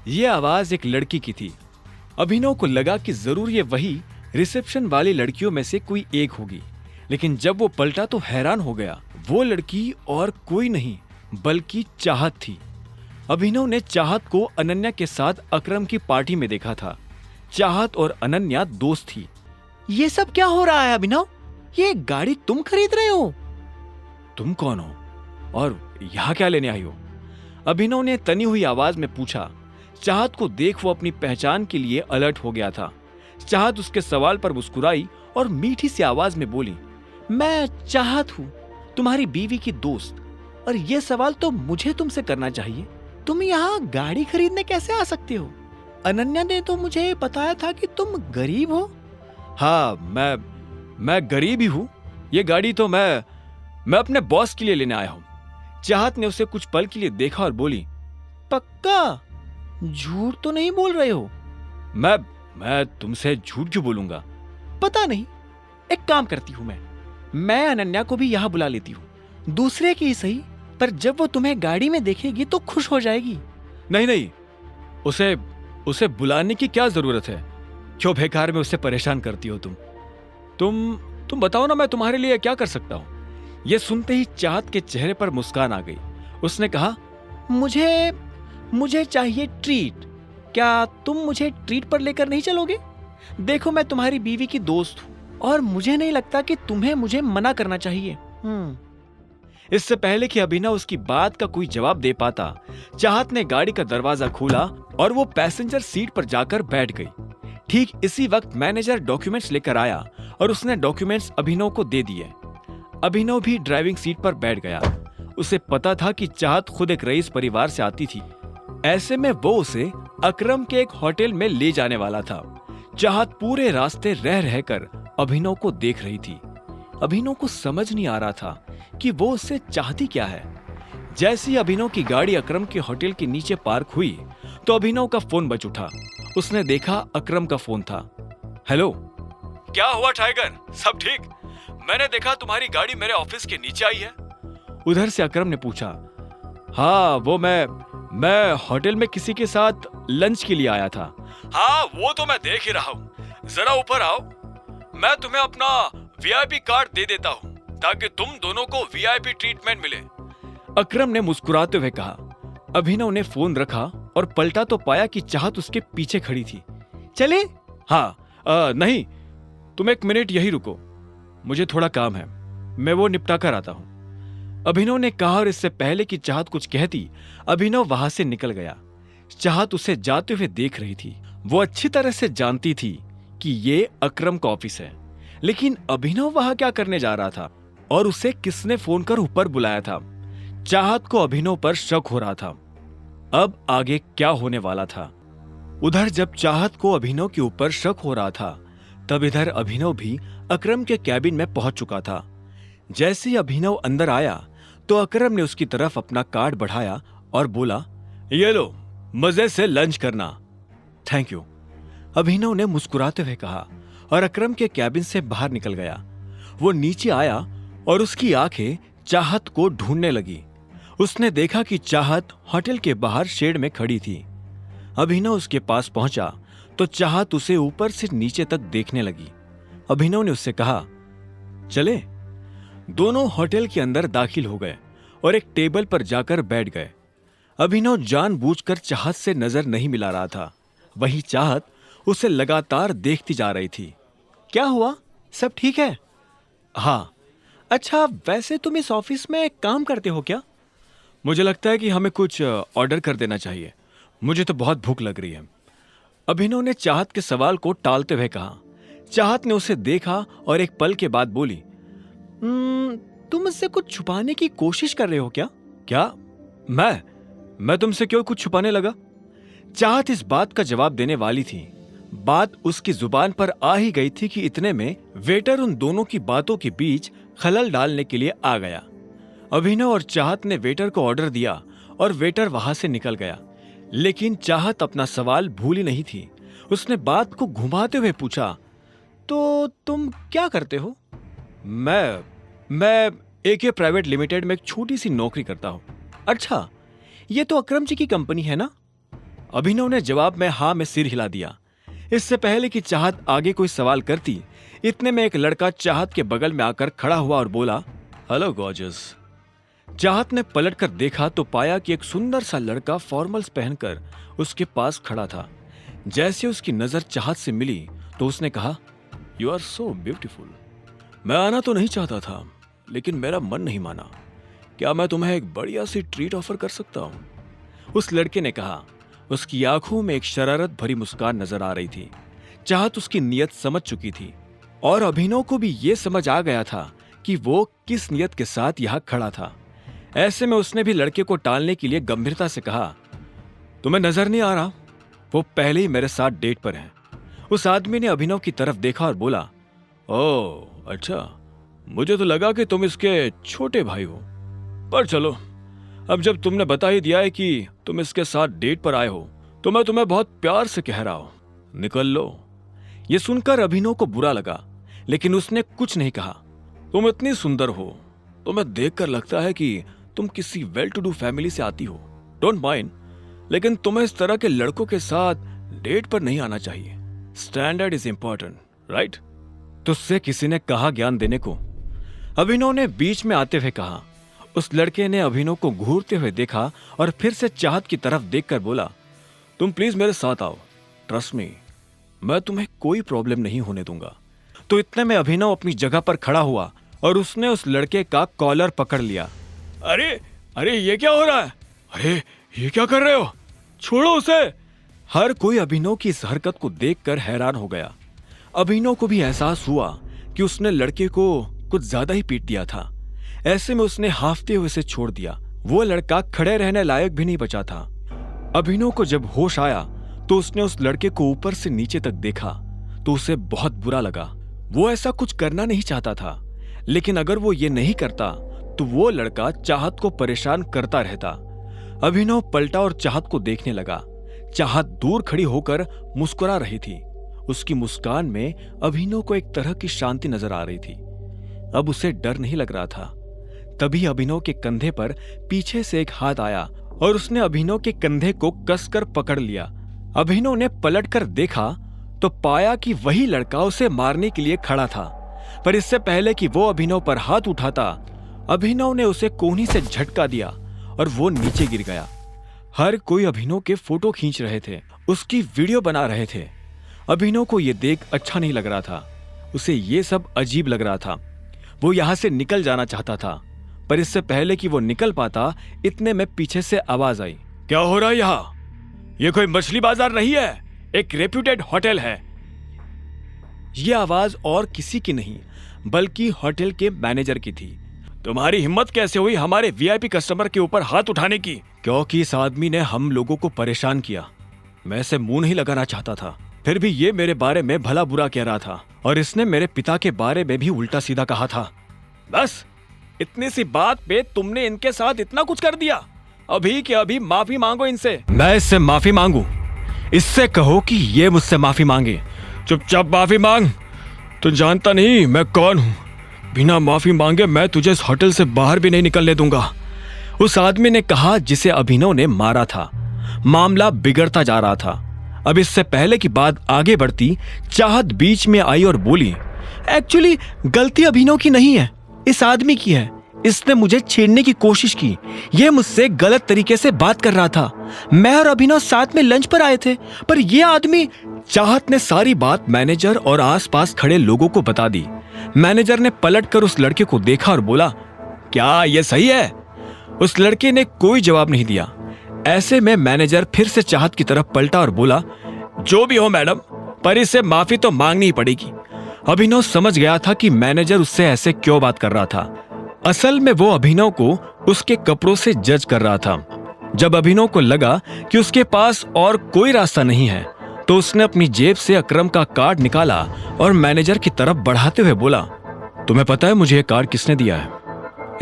यह आवाज एक लड़की की थी। अभिनव को लगा कि जरूर ये वही रिसेप्शन वाली लड़कियों में से कोई एक होगी, लेकिन जब वो पलटा तो हैरान हो गया। वो लड़की और कोई नहीं बल्कि चाहत थी। अभिनव ने चाहत को अनन्या के साथ अकरम की पार्टी में देखा था। चाहत और अनन्या दोस्त थी। ये सब क्या हो रहा है अभिनव? ये गाड़ी तुम खरीद रहे हो? तुम कौन हो और यहाँ क्या लेने आई हो? अभिनव ने तनी हुई आवाज में पूछा। चाहत को देख वो अपनी पहचान के लिए अलर्ट हो गया था। चाहत उसके सवाल पर मुस्कुराई और मीठी सी आवाज में बोली, मैं चाहत हूँ, तुम्हारी बीवी की दोस्त, और ये सवाल तो मुझे तुमसे करना चाहिए। तुम यहाँ गाड़ी खरीदने कैसे आ सकते हो? अनन्या ने तो मुझे बताया था कि तुम गरीब हो। हाँ, मैं गरीब ही हूँ। ये गाड़ी तो मैं अपने बॉस के लिए लेने आया हूँ। चाहत ने उसे कुछ पल के लिए देखा और बोली, पक्का? झूठ तो नहीं बोल रहे हो? मैं तुमसे झूठ क्यों बोलूंगा? पता नहीं, एक काम करती हूं, मैं अनन्या को भी यहां बुला लेती हूं। दूसरे की सही, पर जब वो तुम्हें गाड़ी में देखेगी तो खुश हो जाएगी। नहीं नहीं, उसे उसे बुलाने की क्या जरूरत है? क्यों बेकार में उसे परेशान करती हो तुम बताओ ना, मैं तुम्हारे लिए क्या कर सकता हूं? यह सुनते ही चाहत के चेहरे पर मुस्कान आ गई। उसने कहा, मुझे चाहिए ट्रीट। क्या तुम मुझे ट्रीट पर लेकर नहीं चलोगे? देखो, मैं तुम्हारी बीवी की दोस्त हूं और मुझे नहीं लगता कि तुम्हें मुझे मना करना चाहिए। इससे पहले कि अभिनव उसकी बात का कोई जवाब दे पाता, चाहत ने गाड़ी का दरवाजा खोला और वो पैसेंजर सीट पर जाकर बैठ गई। ठीक इसी वक्त मैनेजर डॉक्यूमेंट्स लेकर आया और उसने डॉक्यूमेंट्स अभिनव को दे दिए। अभिनव भी ड्राइविंग सीट पर बैठ गया। उसे पता था कि चाहत खुद एक रईस परिवार से आती थी। ऐसे में वो उसे अकरम के एक होटल में ले जाने वाला था। चाहत पूरे रास्ते रह रहकर अभिनव को देख रही थी। अभिनव को समझ नहीं आ रहा था कि वो उससे चाहती क्या है। जैसे ही अभिनव की गाड़ी अकरम के होटल के नीचे पार्क हुई तो अभिनव का फोन बज उठा। उसने देखा अकरम का फोन था। हेलो, क्या हुआ टाइगर, सब ठीक? मैंने देखा तुम्हारी गाड़ी मेरे ऑफिस के नीचे आई है। उधर से अकरम ने पूछा। हाँ, वो मैं होटल में किसी के साथ लंच के लिए आया था। हाँ, वो तो मैं देख ही रहा हूँ। जरा ऊपर आओ, मैं तुम्हें अपना वीआईपी कार्ड दे देता हूँ ताकि तुम दोनों को वीआईपी ट्रीटमेंट मिले। अकरम ने मुस्कुराते हुए कहा। अभिनव ने फोन रखा और पलटा तो पाया कि चाहत उसके पीछे खड़ी थी। चले? हाँ, नहीं, तुम एक मिनट यही रुको, मुझे थोड़ा काम है, मैं वो निपटा कर आता हूं। अभिनव ने कहा और इससे पहले कि चाहत कुछ कहती, अभिनव वहां से निकल गया। चाहत उसे जाते हुए देख रही थी। वो अच्छी तरह से जानती थी कि ये अकरम का ऑफिस है, लेकिन अभिनव वहां क्या करने जा रहा था और उसे किसने फोन कर ऊपर बुलाया था? चाहत को अभिनव पर शक हो रहा था। अब आगे क्या होने वाला था? उधर जब चाहत को अभिनव के ऊपर शक हो रहा था, तब इधर अभिनव भी अकरम के कैबिन में पहुंच चुका था। जैसे ही अभिनव अंदर आया तो अकरम ने उसकी तरफ अपना कार्ड बढ़ाया और बोला, ये लो, मजे से लंच करना। थैंक यू, अभिनव ने मुस्कुराते हुए कहा और अकरम के कैबिन से बाहर निकल गया। वो नीचे आया और उसकी आंखें चाहत को ढूंढने लगी। उसने देखा कि चाहत होटल के बाहर शेड में खड़ी थी। अभिनव उसके पास पहुंचा तो चाहत उसे ऊपर से नीचे तक देखने लगी। अभिनव ने उससे कहा, चले। दोनों होटल के अंदर दाखिल हो गए और एक टेबल पर जाकर बैठ गए। अभिनव जानबूझकर चाहत से नजर नहीं मिला रहा था, वहीं चाहत उसे लगातार देखती जा रही थी। क्या हुआ, सब ठीक है? हाँ। अच्छा, वैसे तुम इस ऑफिस में काम करते हो क्या? मुझे लगता है कि हमें कुछ ऑर्डर कर देना चाहिए, मुझे तो बहुत भूख लग रही है। अभिनव ने चाहत के सवाल को टालते हुए कहा। चाहत ने उसे देखा और एक पल के बाद बोली, तुम मुझसे कुछ छुपाने की कोशिश कर रहे हो क्या? क्या? मैं तुमसे क्यों कुछ छुपाने लगा? चाहत इस बात का जवाब देने वाली थी। बात उसकी जुबान पर आ ही गई थी कि इतने में वेटर उन दोनों की बातों के बीच खलल डालने के लिए आ गया। अभिनव और चाहत ने वेटर को ऑर्डर दिया और वेटर वहां से निकल गया, लेकिन चाहत अपना सवाल भूली नहीं थी। उसने बात को घुमाते हुए पूछा, तो तुम क्या करते हो? मैं AK प्राइवेट लिमिटेड में एक छोटी सी नौकरी करता हूं। अच्छा, ये तो अकरम जी की कंपनी है ना? अभिनव ने जवाब में हाँ में सिर हिला दिया। इससे पहले कि चाहत आगे कोई सवाल करती, इतने में एक लड़का चाहत के बगल में आकर खड़ा हुआ और बोला, हेलो गॉर्जियस। चाहत ने पलटकर देखा तो पाया कि एक सुंदर सा लड़का फॉर्मल्स पहनकर उसके पास खड़ा था। जैसे उसकी नजर चाहत से मिली तो उसने कहा, यू आर सो ब्यूटीफुल। मैं आना तो नहीं चाहता था, लेकिन मेरा मन नहीं माना। क्या मैं तुम्हें एक बढ़िया सी ट्रीट ऑफर कर सकता हूँ? उस लड़के ने कहा। उसकी आंखों में एक शरारत भरी मुस्कान नजर आ रही थी। चाहत उसकी नीयत समझ चुकी थी और अभिनव को भी ये समझ आ गया था कि वो किस नीयत के साथ यहाँ खड़ा था। ऐसे में उसने भी लड़के को टालने के लिए गंभीरता से कहा, तुम्हें नजर नहीं आ रहा? वो पहले ही मेरे साथ डेट पर है। उस आदमी ने अभिनव की तरफ देखा और बोला, ओह अच्छा, मुझे तो लगा कि तुम इसके छोटे भाई हो। पर चलो, अब जब तुमने बता ही दिया है कि तुम इसके साथ डेट पर आए हो, तो मैं तुम्हें बहुत प्यार से कह रहा हूं, निकल लो। यह सुनकर अभिनव को बुरा लगा, लेकिन उसने कुछ नहीं कहा। तुम इतनी सुंदर हो, तुम्हें देखकर लगता है कि तुम किसी वेल टू डू फैमिली से आती हो, डोंट माइंड, लेकिन तुम्हें इस तरह के लड़कों के साथ डेट पर नहीं आना चाहिए। Standard is important, right? तुझसे किसी ने कहा ज्ञान देने को? अभिनव ने बीच में आते हुए कहा। उस लड़के ने अभिनव को घूरते हुए देखा और फिर से चाहत की तरफ देखकर बोला, तुम प्लीज मेरे साथ आओ, ट्रस्ट मी, मैं तुम्हें कोई प्रॉब्लम नहीं होने दूंगा। तो इतने में अभिनव अपनी जगह पर खड़ा हुआ और उसने उस लड़के का कॉलर पकड़ लिया। अरे अरे ये क्या हो रहा है? अरे ये क्या कर रहे हो? छोड़ो उसे। हर कोई अभिनव की इस हरकत को देखकर हैरान हो गया। अभिनव को भी एहसास हुआ कि उसने लड़के को कुछ ज्यादा ही पीट दिया था। ऐसे में उसने हाफते हुए उसे छोड़ दिया। वो लड़का खड़े रहने लायक भी नहीं बचा था। अभिनव को जब होश आया तो उसने उस लड़के को ऊपर से नीचे तक देखा तो उसे बहुत बुरा लगा। वो ऐसा कुछ करना नहीं चाहता था, लेकिन अगर वो ये नहीं करता तो वो लड़का चाहत को परेशान करता रहता। अभिनव पलटा और चाहत को देखने लगा। चाहत दूर खड़ी होकर मुस्कुरा रही थी। उसकी मुस्कान में अभिनव को एक तरह की शांति नजर आ रही थी। अब उसे डर नहीं लग रहा था। तभी अभिनव के कंधे पर पीछे से एक हाथ आया और उसने अभिनव के कंधे को कसकर पकड़ लिया। अभिनव ने पलटकर देखा तो पाया कि वही लड़का उसे मारने के लिए खड़ा था, पर इससे पहले कि वो अभिनव पर हाथ उठाता, अभिनव ने उसे कोहनी से झटका दिया और वो नीचे गिर गया। हर कोई अभिनव के फोटो खींच रहे थे, उसकी वीडियो बना रहे थे। अभिनव को ये देख अच्छा नहीं लग रहा था। उसे ये सब अजीब लग रहा था। वो यहां से निकल जाना चाहता था, पर इससे पहले कि वो निकल पाता, इतने में पीछे से आवाज आई। क्या हो रहा है यहाँ? ये कोई मछली बाजार नहीं है, एक रेप्यूटेड होटल है। ये आवाज और किसी की नहीं बल्कि होटल के मैनेजर की थी। तुम्हारी हिम्मत कैसे हुई हमारे वीआईपी कस्टमर के ऊपर हाथ उठाने की? क्योंकि इस आदमी ने हम लोगों को परेशान किया। मैं इसे मुंह नहीं लगाना चाहता था, फिर भी ये मेरे बारे में भला बुरा कह रहा था और इसने मेरे पिता के बारे में भी उल्टा सीधा कहा था। बस इतनी सी बात पे तुमने इनके साथ इतना कुछ कर दिया। अभी के अभी माफी मांगो इनसे। मैं इससे माफी मांगू? इससे कहो कि ये मुझसे माफी मांगे। चुपचाप माफी मांग। तू जानता नहीं मैं कौन हूं। बिना माफी मांगे मैं तुझे इस होटल से बाहर भी नहीं निकलने दूंगा, उस आदमी ने कहा जिसे अभिनव ने मारा था। मामला बिगड़ता जा रहा था। अब इससे पहले की बात आगे बढ़ती, चाहत बीच में आई और बोली, एक्चुअली गलती अभिनव की नहीं है, इस आदमी की है। इसने मुझे छेड़ने की कोशिश की। यह मुझसे गलत तरीके से बात कर रहा था। मैं और अभिनव साथ में लंच पर आए थे, पर यह आदमी। चाहत ने सारी बात मैनेजर और आसपास खड़े लोगों को बता दी। मैनेजर ने पलटकर उस लड़के को देखा और बोला, क्या यह सही है? उस लड़के ने कोई जवाब नहीं दिया। ऐसे में मैनेजर फिर से चाहत की तरफ पलटा और बोला, जो भी हो मैडम, पर इससे माफी तो मांगनी ही पड़ेगी। अभिनव समझ गया था कि मैनेजर उससे ऐसे क्यों बात कर रहा था। असल में वो अभिनव को उसके कपड़ों से जज कर रहा था। जब अभिनव को लगा कि उसके पास और कोई रास्ता नहीं है, तो उसने अपनी जेब से अकरम का कार्ड निकाला और मैनेजर की तरफ बढ़ाते हुए बोला, तुम्हें पता है मुझे ये कार्ड किसने दिया है?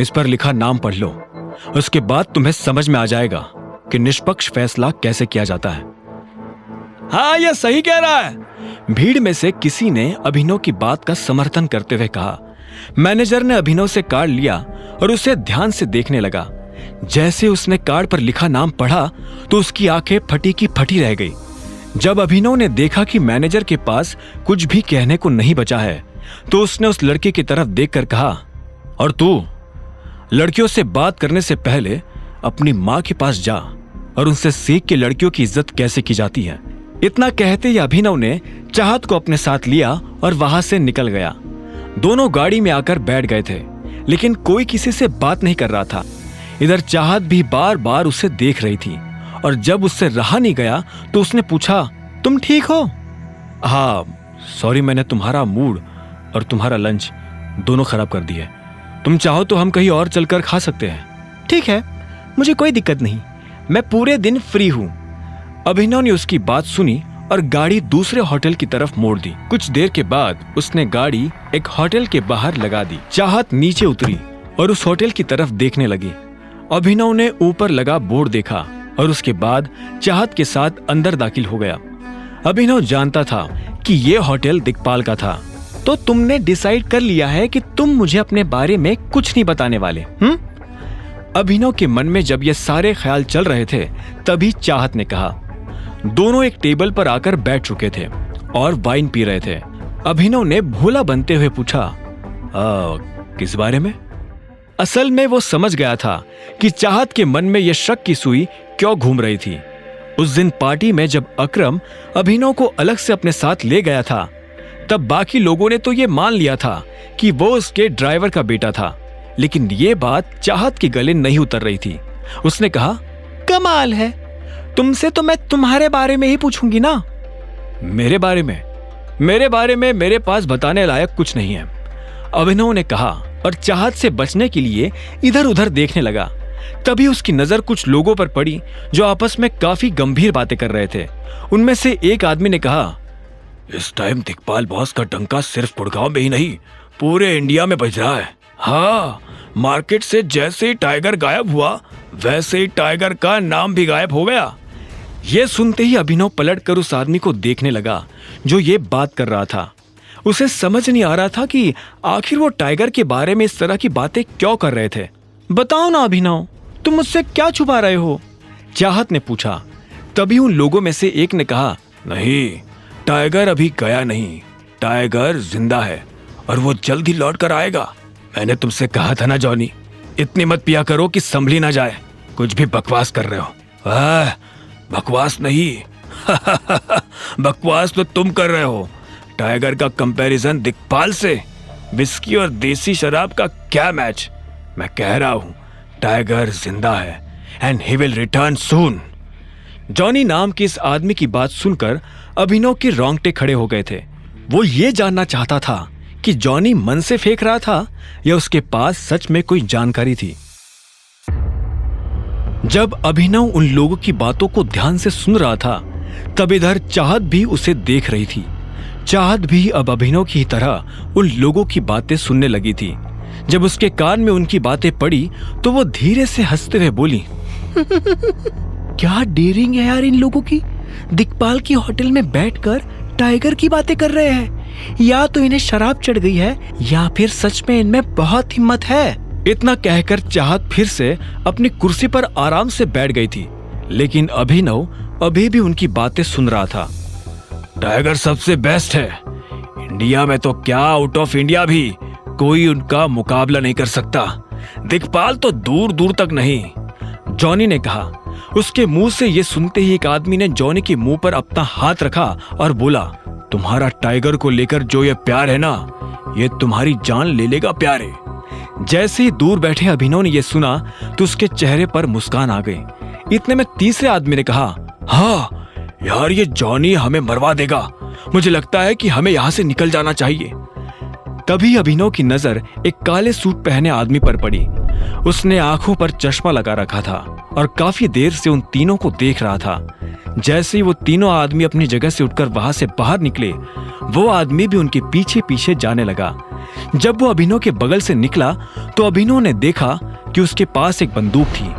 इस पर लिखा नाम पढ़ लो, उसके बाद तुम्हें समझ में आ जाएगा कि निष्पक्ष फैसला कैसे किया जाता है। हाँ, ये सही कह रहा है। भीड़ में से किसी ने अभिनव की बात का समर्थन करते हुए कहा। मैनेजर ने अभिनव से कार्ड लिया और उसे ध्यान से देखने लगा। जैसे उसने कार्ड पर लिखा नाम पढ़ा तो उसकी आंखें फटी की फटी रह गई। जब अभिनव ने देखा कि मैनेजर के पास कुछ भी कहने को नहीं बचा है, तो उसने उस लड़के की तरफ देखकर कहा, और तू लड़कियों से बात करने से पहले अपनी माँ के पास जा और उनसे सीख के लड़कियों की इज्जत कैसे की जाती है। इतना कहते ही अभिनव ने चाहत को अपने साथ लिया और वहां से निकल गया। दोनों गाड़ी में आकर बैठ गए थे, लेकिन कोई किसी से बात नहीं कर रहा था। इधर चाहत भी बार बार उसे देख रही थी और जब उससे रहा नहीं गया तो उसने पूछा, तुम ठीक हो? हाँ सॉरी, मैंने तुम्हारा मूड और तुम्हारा लंच दोनों खराब कर दिए। तुम चाहो तो हम कहीं और चलकर खा सकते हैं। ठीक है, मुझे कोई दिक्कत नहीं, मैं पूरे दिन फ्री हूँ। अभिनव ने उसकी बात सुनी और गाड़ी दूसरे होटल की तरफ मोड़ दी। कुछ देर के बाद उसने गाड़ी एक होटल के बाहर लगा दी। चाहत नीचे उतरी और उस होटल की तरफ देखने लगी। अभिनव ने ऊपर लगा बोर्ड देखा और उसके बाद चाहत के साथ अंदर दाखिल हो गया। अभिनव जानता था कि यह होटल दिक्पाल का था। तो तुमने डिसाइड कर लिया है कि तुम मुझे अपने बारे में कुछ नहीं बताने वाले? अभिनव के मन में जब ये सारे ख्याल चल रहे थे तभी चाहत ने कहा। दोनों एक टेबल पर आकर बैठ चुके थे और वाइन पी रहे थे। अभिनव ने भोला बनते हुए पूछा, किस बारे में? असल में वो समझ गया था कि चाहत के मन में यह शक की सुई क्यों घूम रही थी। उस दिन पार्टी में जब अकरम अभिनव को अलग से अपने साथ ले गया था तब बाकी लोगों ने तो ये मान लिया था कि वो उसके ड्राइवर का बेटा था, लेकिन ये बात चाहत के गले नहीं उतर रही थी। उसने कहा, कमाल है, तुमसे तो मैं तुम्हारे बारे में ही पूछूंगी ना। मेरे बारे में मेरे पास बताने लायक कुछ नहीं है, अभिनव ने कहा और चाहत से बचने के लिए इधर उधर देखने लगा। तभी उसकी नजर कुछ लोगों पर पड़ी जो आपस में काफी गंभीर बातें कर रहे थे। उनमें से एक आदमी ने कहा, इस टाइम दिक्पाल बॉस का डंका सिर्फ गुड़गांव में ही नहीं पूरे इंडिया में बज रहा है। हाँ, मार्केट से जैसे ही टाइगर गायब हुआ वैसे ही टाइगर का नाम भी गायब हो गया। यह सुनते ही अभिनव पलटकर उस आदमी को देखने लगा जो ये बात कर रहा था। उसे समझ नहीं आ रहा था कि आखिर वो टाइगर के बारे में इस तरह की बातें क्यों कर रहे थे। बताओ ना अभिनव, तुम मुझसे क्या छुपा रहे हो? चाहत ने पूछा। तभी उन लोगों में से एक ने कहा, नहीं, टाइगर अभी गया नहीं, टाइगर जिंदा है और वो जल्द ही लौट कर आएगा। मैंने तुमसे कहा था ना जॉनी, इतनी मत पिया करो कि संभली ना जाए। कुछ भी बकवास कर रहे हो। बकवास नहीं बकवास तो तुम कर रहे हो। टाइगर का कंपैरिजन दिक्पाल से, विस्की और देसी शराब का क्या मैच। मैं कह रहा हूं टाइगर जिंदा है and he will return soon. Johnny नाम के इस आदमी की बात सुनकर अभिनव के रोंगटे खड़े हो गए थे। वो ये जानना चाहता था कि जॉनी मन से फेंक रहा था या उसके पास सच में कोई जानकारी थी। जब अभिनव उन लोगों की बातों को ध्यान से सुन रहा था तब इधर चाहत भी उसे देख रही थी। चाहत भी अब अभिनव की तरह उन लोगों की बातें सुनने लगी थी। जब उसके कान में उनकी बातें पड़ी तो वो धीरे से हंसते हुए बोली, क्या डेयरिंग है यार इन लोगों की। दिक्पाल की होटल में बैठकर टाइगर की बातें कर रहे हैं। या तो इन्हें शराब चढ़ गई है या फिर सच में इनमें बहुत हिम्मत है। इतना कहकर चाहत फिर से अपनी कुर्सी पर आराम से बैठ गई थी, लेकिन अभिनव अभी भी उनकी बातें सुन रहा था। टाइगर सबसे बेस्ट है इंडिया में, तो क्या आउट ऑफ इंडिया भी कोई उनका मुकाबला नहीं कर सकता। दिक्पाल तो दूर दूर तक नहीं, जॉनी ने कहा। उसके मुंह से ये सुनते ही एक आदमी ने जॉनी के मुंह पर अपना हाथ रखा और बोला, तुम्हारा टाइगर को लेकर जो ये प्यार है ना, ये तुम्हारी जान ले लेगा प्यारे। जैसे ही दूर बैठे अभिनव ने यह सुना तो उसके चेहरे पर मुस्कान आ गई। इतने में तीसरे आदमी ने कहा, हाँ यार, ये जॉनी हमें मरवा देगा। मुझे लगता है कि हमें यहां से निकल जाना चाहिए। तभी अभिनव की नजर एक काले सूट पहने आदमी पर पड़ी। उसने आंखों पर चश्मा लगा रखा था और काफी देर से उन तीनों को देख रहा था। जैसे ही वो तीनों आदमी अपनी जगह से उठकर वहां से बाहर निकले, वो आदमी भी उनके पीछे पीछे जाने लगा। जब वो अभिनव के बगल से निकला तो अभिनव ने देखा कि उसके पास एक बंदूक थी।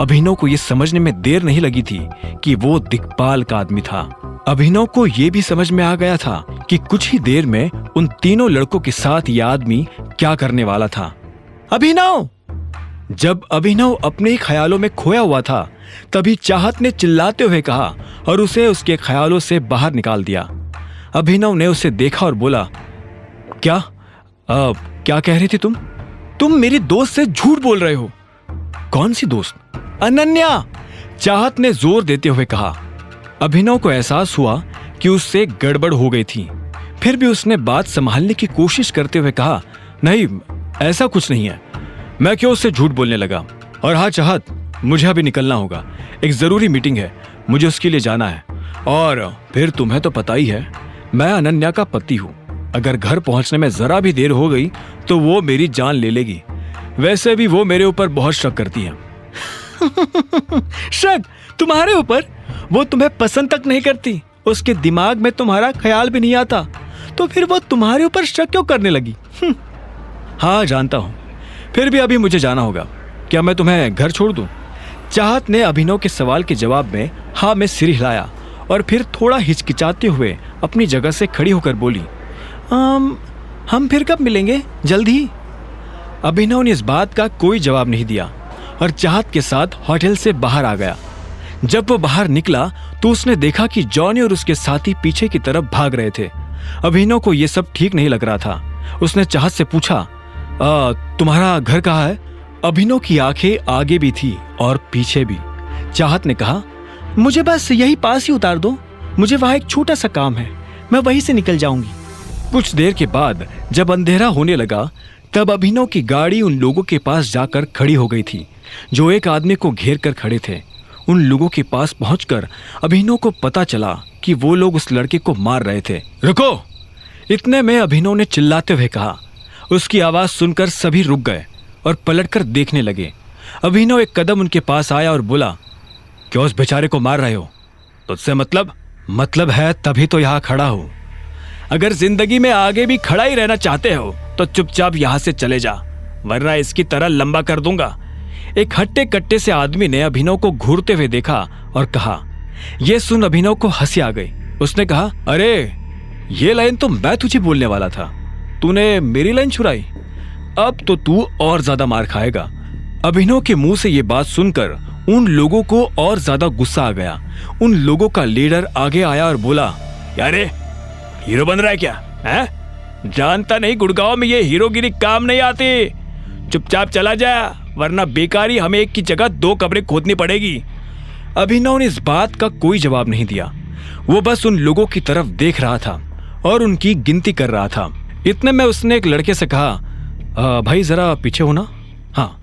अभिनव को यह समझने में देर नहीं लगी थी कि वो दिक्पाल का आदमी था। अभिनव को यह भी समझ में आ गया था कि कुछ ही देर में उन तीनों लड़कों के साथ यह आदमी क्या करने वाला था। अभिनव! जब अभिनव अपने ही ख्यालों में खोया हुआ था तभी चाहत ने चिल्लाते हुए कहा और उसे उसके ख्यालों से बाहर निकाल दिया। अभिनव ने उसे देखा और बोला, क्या कह रही थी तुम मेरी दोस्त से झूठ बोल रहे हो। कौन सी दोस्त? अनन्या! चाहत ने जोर देते हुए कहा। अभिनव को एहसास हुआ कि उससे गड़बड़ हो गई थी। फिर भी उसने बात संभालने की कोशिश करते हुए कहा, नहीं, ऐसा कुछ नहीं है। मैं क्यों उससे झूठ बोलने लगा। और हाँ चाहत, मुझे अभी निकलना होगा, एक जरूरी मीटिंग है, मुझे उसके लिए जाना है। और फिर तुम्हें तो पता ही है, मैं अनन्या का पति हूं। अगर घर पहुंचने में जरा भी देर हो गई तो वो मेरी जान ले लेगी। वैसे भी वो मेरे ऊपर बहुत शक करती है। शक तुम्हारे ऊपर? वो तुम्हें पसंद तक नहीं करती, उसके दिमाग में तुम्हारा ख्याल भी नहीं आता, तो फिर वो तुम्हारे ऊपर शक क्यों करने लगी? हाँ जानता हूं, फिर भी अभी मुझे जाना होगा। क्या मैं तुम्हें घर छोड़ दूं? चाहत ने अभिनव के सवाल के जवाब में हाँ में सिर हिलाया और फिर थोड़ा हिचकिचाते हुए अपनी जगह से खड़ी होकर बोली, हम फिर कब मिलेंगे? जल्द ही। अभिनव ने इस बात का कोई जवाब नहीं दिया और चाहत के साथ होटल से बाहर आ गया। जब वो बाहर निकला तो उसने देखा कि जॉनी और उसके साथी पीछे की तरफ भाग रहे थे। अभिनव को ये सब ठीक नहीं लग रहा था। उसने चाहत से पूछा, तुम्हारा घर कहाँ है? अभिनव की आंखें आगे भी थी और पीछे भी। चाहत ने कहा, मुझे बस यही पास ही उतार दो, मुझे वहां एक छोटा सा काम है, मैं वहीं से निकल जाऊंगी। कुछ देर के बाद जब अंधेरा होने लगा तब अभिनव की गाड़ी उन लोगों के पास जाकर खड़ी हो गई थी जो एक आदमी को घेर कर खड़े थे। उन लोगों के पास पहुंचकर अभिनव को पता चला कि वो लोग उस लड़के को मार रहे थे। रुको! इतने में अभिनव ने चिल्लाते हुए कहा। उसकी आवाज सुनकर सभी रुक गए और पलटकर देखने लगे। अभिनव एक कदम उनके पास आया और बोला, क्यों उस बेचारे को मार रहे हो? तुझसे मतलब है तभी तो यहाँ खड़ा हूं। अगर जिंदगी में आगे भी खड़ा ही रहना चाहते हो तो चुपचाप यहाँ से चले जा, वरना इसकी तरह लंबा कर दूंगा। एक हट्टे कट्टे से आदमी ने अभिनव को घूरते हुए देखा और कहा। यह सुन अभिनव को हंसी आ गई। उसने कहा, अरे ये लाइन तो मैं तुझे बोलने वाला था, तूने मेरी लाइन छुड़ाई, अब तो तू और ज्यादा मार खाएगा। अभिनव के मुंह से ये बात सुनकर उन लोगों को और ज्यादा गुस्सा आ गया। उन लोगों का लीडर आगे आया और बोला, यारे हीरो बन रहा है क्या? है? जानता नहीं गुड़गांव में ये हीरोगिरी काम नहीं आती। चुपचाप चला जा, वरना बेकारी हमें एक की जगह 2 कब्रें खोदनी पड़ेगी। अभिनव ने इस बात का कोई जवाब नहीं दिया। वो बस उन लोगों की तरफ देख रहा था और उनकी गिनती कर रहा था। इतने में उसने एक लड़के से कहा, भाई जरा पीछे हो ना। हाँ,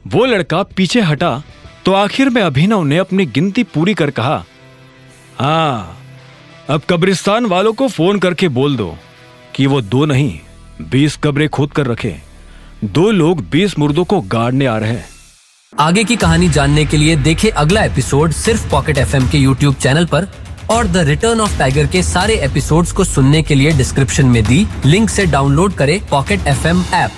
वो लड़का पीछे हटा तो आखिर में अभिनव ने अपनी गिनती पूरी कर कहा, हाँ अब कब्रिस्तान वालों को फोन करके बोल दो कि वो 2 नहीं 20 कब्रें खोद कर रखे। 2 लोग 20 मुर्दों को गाड़ने आ रहे हैं। आगे की कहानी जानने के लिए देखें अगला एपिसोड सिर्फ पॉकेट एफएम के यूट्यूब चैनल पर, और द रिटर्न ऑफ टाइगर के सारे एपिसोड्स को सुनने के लिए डिस्क्रिप्शन में दी लिंक से डाउनलोड करें पॉकेट एफएम ऐप।